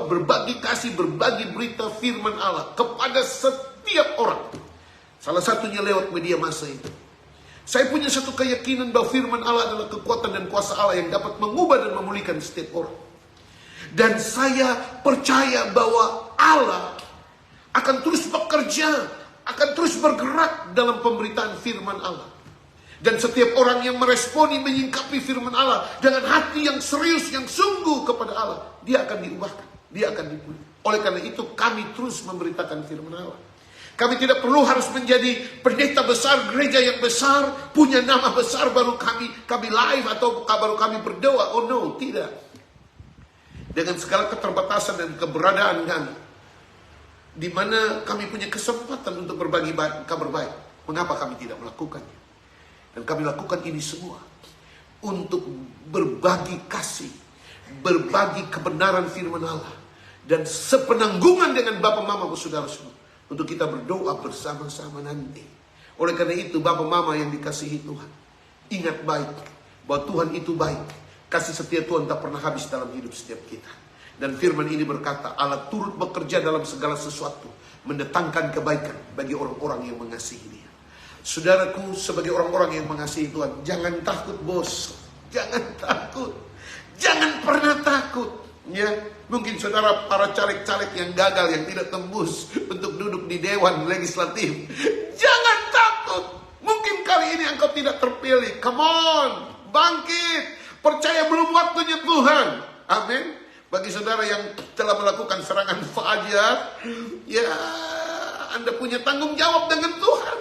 S1: berbagi kasih, berbagi berita firman Allah kepada setiap orang. Salah satunya lewat media massa itu. Saya punya satu keyakinan bahwa firman Allah adalah kekuatan dan kuasa Allah yang dapat mengubah dan memulihkan setiap orang. Dan saya percaya bahwa Allah akan terus bekerja, akan terus bergerak dalam pemberitaan firman Allah. Dan setiap orang yang meresponi, menyingkapi firman Allah dengan hati yang serius, yang sungguh kepada Allah, dia akan diubahkan, dia akan dipulihkan. Oleh karena itu kami terus memberitakan firman Allah. Kami tidak perlu harus menjadi pendeta besar, gereja yang besar, punya nama besar baru kami live atau baru kami berdoa. Oh no, tidak. Dengan segala keterbatasan dan keberadaan kami, di mana kami punya kesempatan untuk berbagi kabar baik, mengapa kami tidak melakukannya? Dan kami lakukan ini semua untuk berbagi kasih, berbagi kebenaran firman Allah, dan sepenanggungan dengan Bapak Mama saudara semua untuk kita berdoa bersama-sama nanti. Oleh karena itu, Bapak Mama yang dikasihi Tuhan, ingat baik bahwa Tuhan itu baik. Kasih setia Tuhan tak pernah habis dalam hidup setiap kita. Dan firman ini berkata, Allah turut bekerja dalam segala sesuatu, mendatangkan kebaikan bagi orang-orang yang mengasihi Dia. Saudaraku, sebagai orang-orang yang mengasihi Tuhan, jangan takut bos. Jangan takut. Jangan pernah takut. Ya, mungkin saudara para caleg-caleg yang gagal, yang tidak tembus untuk duduk di Dewan Legislatif, jangan takut. Mungkin kali ini engkau tidak terpilih. Come on, bangkit. Percaya belum waktunya Tuhan. Amin. Bagi saudara yang telah melakukan serangan fajar, ya Anda punya tanggung jawab dengan Tuhan.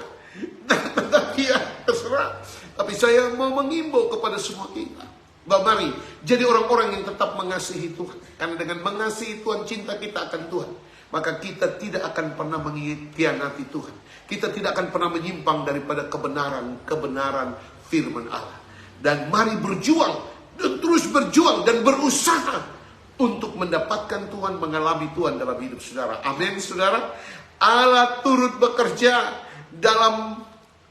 S1: Tetapi ya terserah. Tapi saya mau mengimbau kepada semua kita, mari jadi orang-orang yang tetap mengasihi Tuhan. Karena dengan mengasihi Tuhan, cinta kita akan Tuhan, maka kita tidak akan pernah mengkhianati Tuhan. Kita tidak akan pernah menyimpang daripada kebenaran firman Allah. Dan mari berjuang, dan terus berjuang dan berusaha untuk mendapatkan Tuhan, mengalami Tuhan dalam hidup saudara. Amin saudara. Allah turut bekerja dalam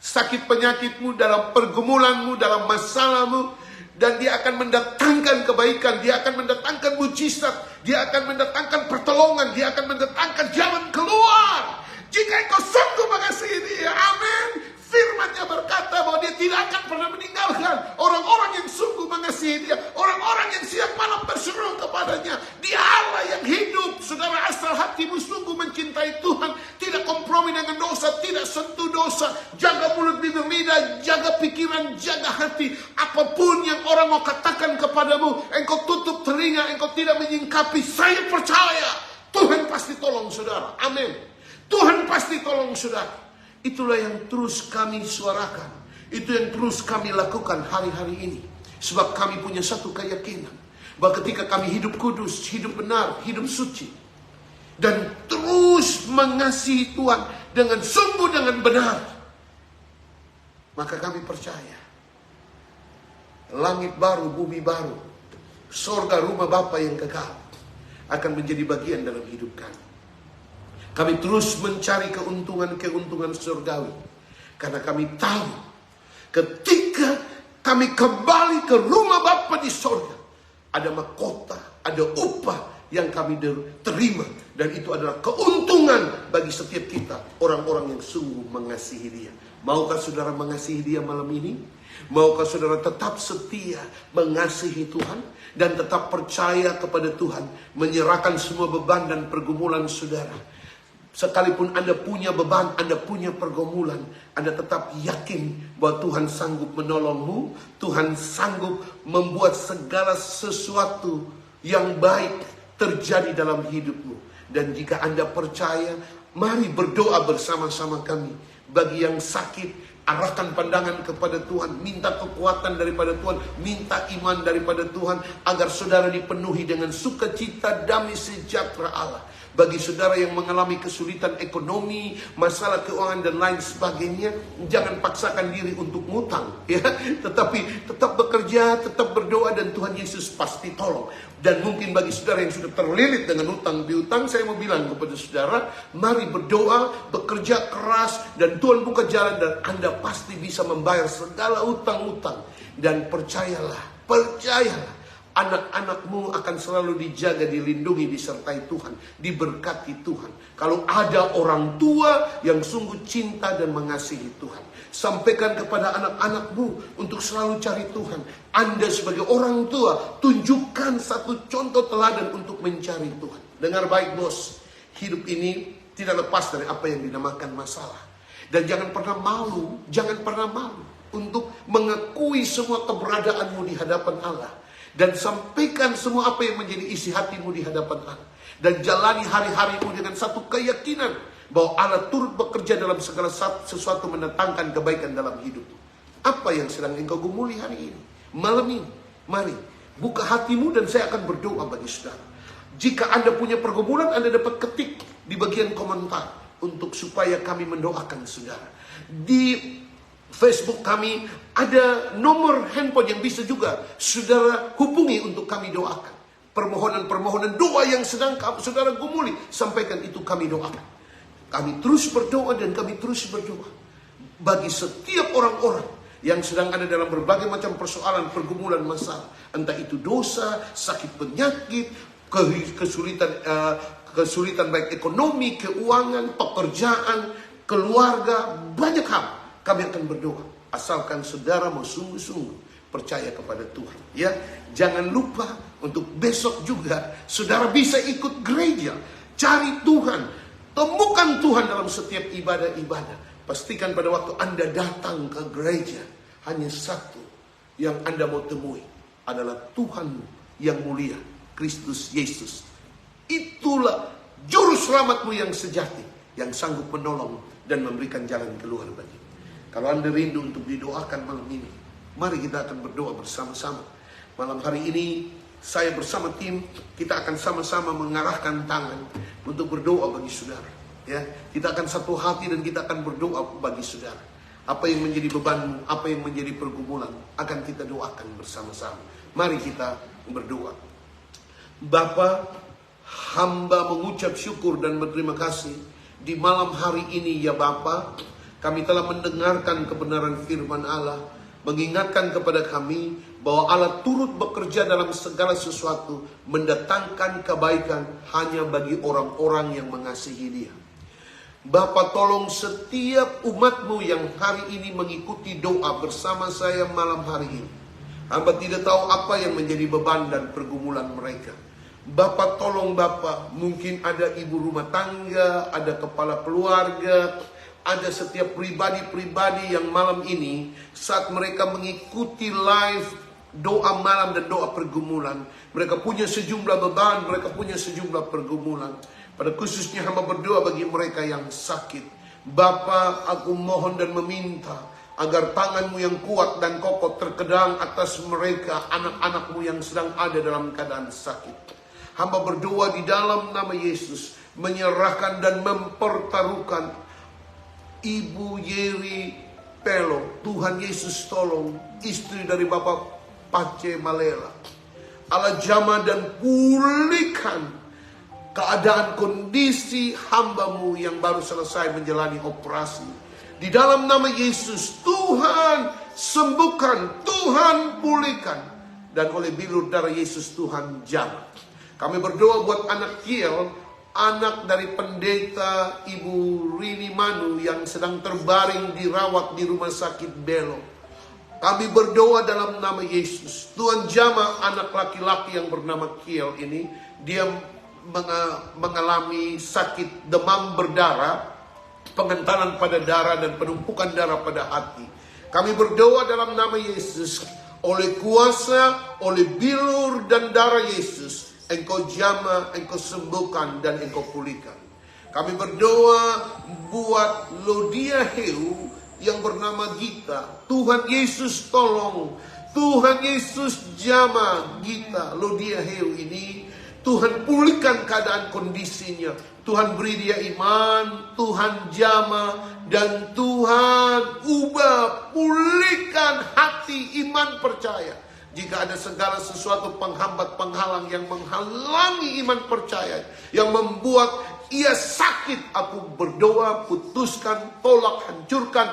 S1: sakit penyakitmu, dalam pergumulanmu, dalam masalahmu. Dan Dia akan mendatangkan kebaikan, Dia akan mendatangkan mujizat, Dia akan mendatangkan pertolongan, Dia akan mendatangkan jalan keluar. Jika engkau sungguh mengasihi Dia, amin. Firman-Nya berkata bahwa Dia tidak akan pernah meninggalkan orang-orang yang sungguh mengasihi Dia, orang-orang yang siap malam berseru kepadanya. Dia Allah yang hidup. Saudara, asal hatimu sungguh mencintai Tuhan, tidak kompromi dengan dosa, tidak sentuh dosa, jaga mulut, bibir, lidah, jaga pikiran, jaga hati. Apapun yang orang mau katakan kepadamu, engkau tutup telinga, engkau tidak menyingkapi. Saya percaya Tuhan pasti tolong saudara. Amin. Tuhan pasti tolong saudara. Itulah yang terus kami suarakan. Itu yang terus kami lakukan hari-hari ini. Sebab kami punya satu keyakinan, bahwa ketika kami hidup kudus, hidup benar, hidup suci, dan terus mengasihi Tuhan dengan sungguh, dengan benar, maka kami percaya langit baru, bumi baru, sorga rumah Bapa yang kekal akan menjadi bagian dalam hidup kami. Kami terus mencari keuntungan surgawi. Karena kami tahu ketika kami kembali ke rumah Bapa di sorga, ada mahkota, ada upah yang kami terima. Dan itu adalah keuntungan bagi setiap kita, orang-orang yang sungguh mengasihi Dia. Maukah saudara mengasihi Dia malam ini? Maukah saudara tetap setia mengasihi Tuhan dan tetap percaya kepada Tuhan, menyerahkan semua beban dan pergumulan saudara? Sekalipun Anda punya beban, Anda punya pergumulan, Anda tetap yakin bahwa Tuhan sanggup menolongmu. Tuhan sanggup membuat segala sesuatu yang baik terjadi dalam hidupmu. Dan jika Anda percaya, mari berdoa bersama-sama kami. Bagi yang sakit, arahkan pandangan kepada Tuhan, minta kekuatan daripada Tuhan, minta iman daripada Tuhan, agar saudara dipenuhi dengan sukacita, damai sejahtera Allah. Bagi saudara yang mengalami kesulitan ekonomi, masalah keuangan dan lain sebagainya, jangan paksakan diri untuk ngutang, ya. Tetapi tetap bekerja, tetap berdoa, dan Tuhan Yesus pasti tolong. Dan mungkin bagi saudara yang sudah terlilit dengan utang piutang, saya mau bilang kepada saudara, mari berdoa, bekerja keras, dan Tuhan buka jalan, dan Anda pasti bisa membayar segala utang-utang. Dan percayalah, anak-anakmu akan selalu dijaga, dilindungi, disertai Tuhan, diberkati Tuhan. Kalau ada orang tua yang sungguh cinta dan mengasihi Tuhan, sampaikan kepada anak-anakmu untuk selalu cari Tuhan. Anda sebagai orang tua, tunjukkan satu contoh teladan untuk mencari Tuhan. Dengar baik bos, hidup ini tidak lepas dari apa yang dinamakan masalah. Dan jangan pernah malu untuk mengakui semua keberadaanmu di hadapan Allah. Dan sampaikan semua apa yang menjadi isi hatimu di hadapan Allah. Dan jalani hari-harimu dengan satu keyakinan bahwa Allah turut bekerja dalam segala sesuatu, mendatangkan kebaikan dalam hidupmu. Apa yang sedang engkau gumuli hari ini, malam ini? Mari buka hatimu dan saya akan berdoa bagi saudara. Jika Anda punya pergumulan, Anda dapat ketik di bagian komentar untuk supaya kami mendoakan saudara. Di Facebook kami ada nomor handphone yang bisa juga saudara hubungi untuk kami doakan. Permohonan-permohonan doa yang sedang saudara gumuli, sampaikan, itu kami doakan. Kami terus berdoa dan kami terus berdoa bagi setiap orang-orang yang sedang ada dalam berbagai macam persoalan, pergumulan, masalah. Entah itu dosa, sakit penyakit, kesulitan baik ekonomi, keuangan, pekerjaan, keluarga, banyak hal. Kami akan berdoa. Asalkan saudara mau sungguh-sungguh percaya kepada Tuhan. Ya, jangan lupa untuk besok juga saudara bisa ikut gereja. Cari Tuhan. Temukan Tuhan dalam setiap ibadah-ibadah. Pastikan pada waktu Anda datang ke gereja, hanya satu yang Anda mau temui adalah Tuhan yang mulia, Kristus Yesus. Itulah juru selamatmu yang sejati, yang sanggup menolong dan memberikan jalan keluar bagimu. Kalau Anda rindu untuk didoakan malam ini, mari kita akan berdoa bersama-sama. Malam hari ini, saya bersama tim, kita akan sama-sama mengarahkan tangan untuk berdoa bagi saudara. Ya, kita akan satu hati dan kita akan berdoa bagi saudara. Apa yang menjadi bebanmu, apa yang menjadi pergumulan, akan kita doakan bersama-sama. Mari kita berdoa. Bapa, hamba mengucap syukur dan berterima kasih di malam hari ini ya Bapa. Kami telah mendengarkan kebenaran firman Allah, mengingatkan kepada kami bahwa Allah turut bekerja dalam segala sesuatu, mendatangkan kebaikan hanya bagi orang-orang yang mengasihi Dia. Bapa, tolong setiap umat-Mu yang hari ini mengikuti doa bersama saya malam hari ini. Hamba tidak tahu apa yang menjadi beban dan pergumulan mereka. Bapa, tolong Bapa, mungkin ada ibu rumah tangga, ada kepala keluarga, ada setiap pribadi-pribadi yang malam ini saat mereka mengikuti live doa malam dan doa pergumulan, mereka punya sejumlah beban, mereka punya sejumlah pergumulan. Pada khususnya hamba berdoa bagi mereka yang sakit. Bapa, aku mohon dan meminta agar tangan-Mu yang kuat dan kokoh terkedang atas mereka, anak-anak-Mu yang sedang ada dalam keadaan sakit. Hamba berdoa di dalam nama Yesus, menyerahkan dan mempertaruhkan Ibu Yeri Pelo. Tuhan Yesus tolong istri dari Bapak Pace Malela. Allah jamah dan pulihkan keadaan kondisi hamba-Mu yang baru selesai menjalani operasi. Di dalam nama Yesus, Tuhan sembuhkan, Tuhan pulihkan. Dan oleh bilur darah Yesus, Tuhan jamah. Kami berdoa buat anak Kiel, anak dari pendeta Ibu Rini Manu yang sedang terbaring dirawat di rumah sakit Belo. Kami berdoa dalam nama Yesus. Tuhan jamah anak laki-laki yang bernama Kiel ini. Dia mengalami sakit demam berdarah, pengentalan pada darah dan penumpukan darah pada hati. Kami berdoa dalam nama Yesus. Oleh kuasa, oleh bilur dan darah Yesus, Engkau jamah, Engkau sembuhkan dan Engkau pulihkan. Kami berdoa buat Lodia Heu yang bernama Gita. Tuhan Yesus tolong, Tuhan Yesus jamah Gita Lodia Heu ini. Tuhan pulihkan keadaan kondisinya. Tuhan beri dia iman, Tuhan jamah, dan Tuhan ubah, pulihkan hati, iman, percaya. Jika ada segala sesuatu penghambat, penghalang yang menghalangi iman percaya, yang membuat ia sakit, aku berdoa, putuskan, tolak, hancurkan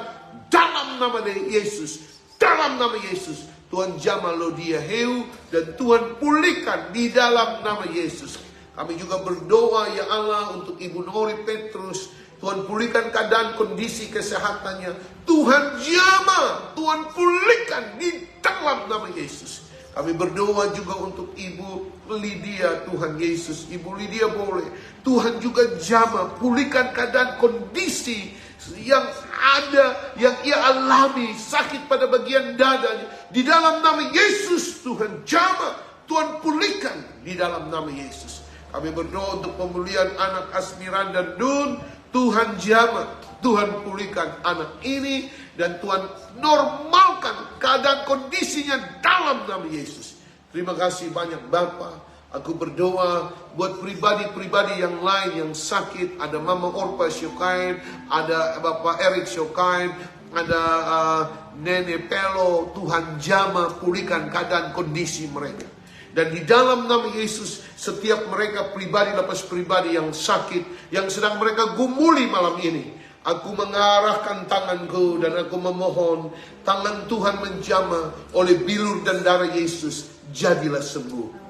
S1: dalam nama Yesus. Dalam nama Yesus, Tuhan jamah Lodia Heu dan Tuhan pulihkan di dalam nama Yesus. Kami juga berdoa ya Allah untuk Ibu Nori Petrus. Tuhan pulihkan keadaan kondisi kesehatannya. Tuhan jamah, Tuhan pulihkan di dalam nama Yesus. Kami berdoa juga untuk Ibu Lydia, Tuhan Yesus. Ibu Lydia boleh, Tuhan juga jamah, pulihkan keadaan kondisi yang ada, yang ia alami, sakit pada bagian dadanya. Di dalam nama Yesus, Tuhan jamah, Tuhan pulihkan di dalam nama Yesus. Kami berdoa untuk pemulihan anak Asmiran dan Dun. Tuhan jamah, Tuhan pulihkan anak ini, dan Tuhan normalkan keadaan kondisinya dalam nama Yesus. Terima kasih banyak Bapa. Aku berdoa buat pribadi-pribadi yang lain yang sakit. Ada Mama Orpa Syokain, ada Bapak Erik Syokain, ada Nenek Pelo. Tuhan jamah, pulihkan keadaan kondisi mereka. Dan di dalam nama Yesus, setiap mereka pribadi lepas pribadi yang sakit, yang sedang mereka gumuli malam ini. Aku mengarahkan tanganku dan aku memohon tangan Tuhan menjamah oleh bilur dan darah Yesus. Jadilah sembuh.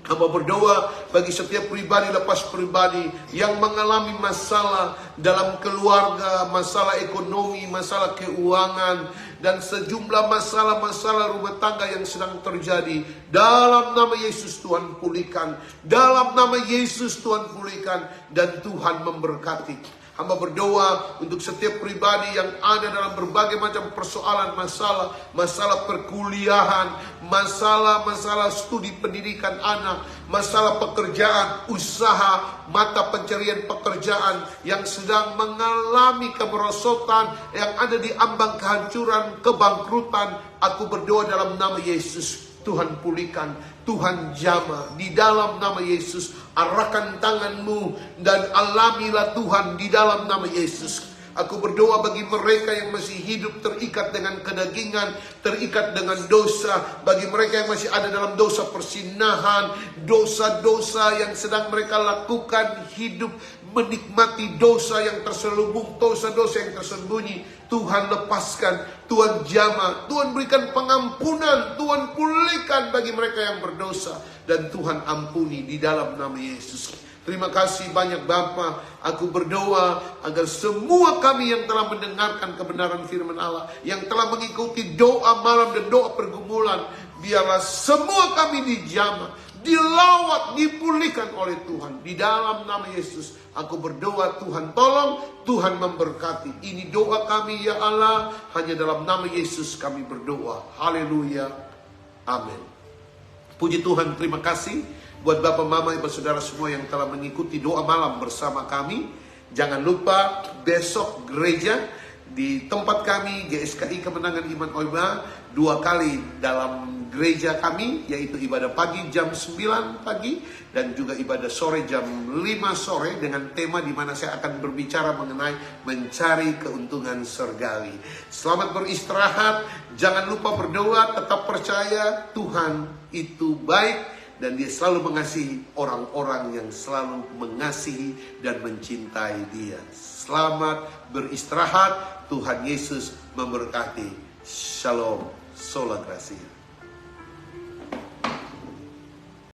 S1: Hamba berdoa bagi setiap pribadi lepas pribadi yang mengalami masalah dalam keluarga, masalah ekonomi, masalah keuangan, dan sejumlah masalah-masalah rumah tangga yang sedang terjadi. Dalam nama Yesus Tuhan pulihkan. Dalam nama Yesus Tuhan pulihkan. Dan Tuhan memberkati. Hamba berdoa untuk setiap pribadi yang ada dalam berbagai macam persoalan, masalah perkuliahan, masalah studi pendidikan anak, masalah pekerjaan, usaha, mata pencarian pekerjaan yang sedang mengalami kemerosotan, yang ada di ambang kehancuran, kebangkrutan. Aku berdoa dalam nama Yesus. Tuhan pulihkan, Tuhan jamah di dalam nama Yesus. Arahkan tanganmu dan alamilah Tuhan di dalam nama Yesus. Aku berdoa bagi mereka yang masih hidup terikat dengan kedagingan, terikat dengan dosa. Bagi mereka yang masih ada dalam dosa persinahan, dosa-dosa yang sedang mereka lakukan, hidup menikmati dosa yang terselubung, dosa-dosa yang tersembunyi. Tuhan lepaskan, Tuhan jamah, Tuhan berikan pengampunan, Tuhan pulihkan bagi mereka yang berdosa. Dan Tuhan ampuni di dalam nama Yesus. Terima kasih banyak Bapa. Aku berdoa agar semua kami yang telah mendengarkan kebenaran firman Allah, yang telah mengikuti doa malam dan doa pergumulan, biarlah semua kami dijamah, dilawat, dipulihkan oleh Tuhan. Di dalam nama Yesus aku berdoa, Tuhan tolong, Tuhan memberkati. Ini doa kami ya Allah, hanya dalam nama Yesus kami berdoa. Haleluya. Amin. Puji Tuhan, terima kasih buat Bapak, Mama, Ibu, Saudara semua yang telah mengikuti doa malam bersama kami. Jangan lupa besok gereja di tempat kami, GSKI Kemenangan Iman Oima, 2 kali dalam gereja kami, yaitu ibadah pagi jam 9 pagi dan juga ibadah sore jam 5 sore dengan tema di mana saya akan berbicara mengenai mencari keuntungan surgawi. Selamat beristirahat, jangan lupa berdoa, tetap percaya Tuhan itu baik dan Dia selalu mengasihi orang-orang yang selalu mengasihi dan mencintai Dia. Selamat beristirahat, Tuhan Yesus memberkati. Shalom, sola gracia.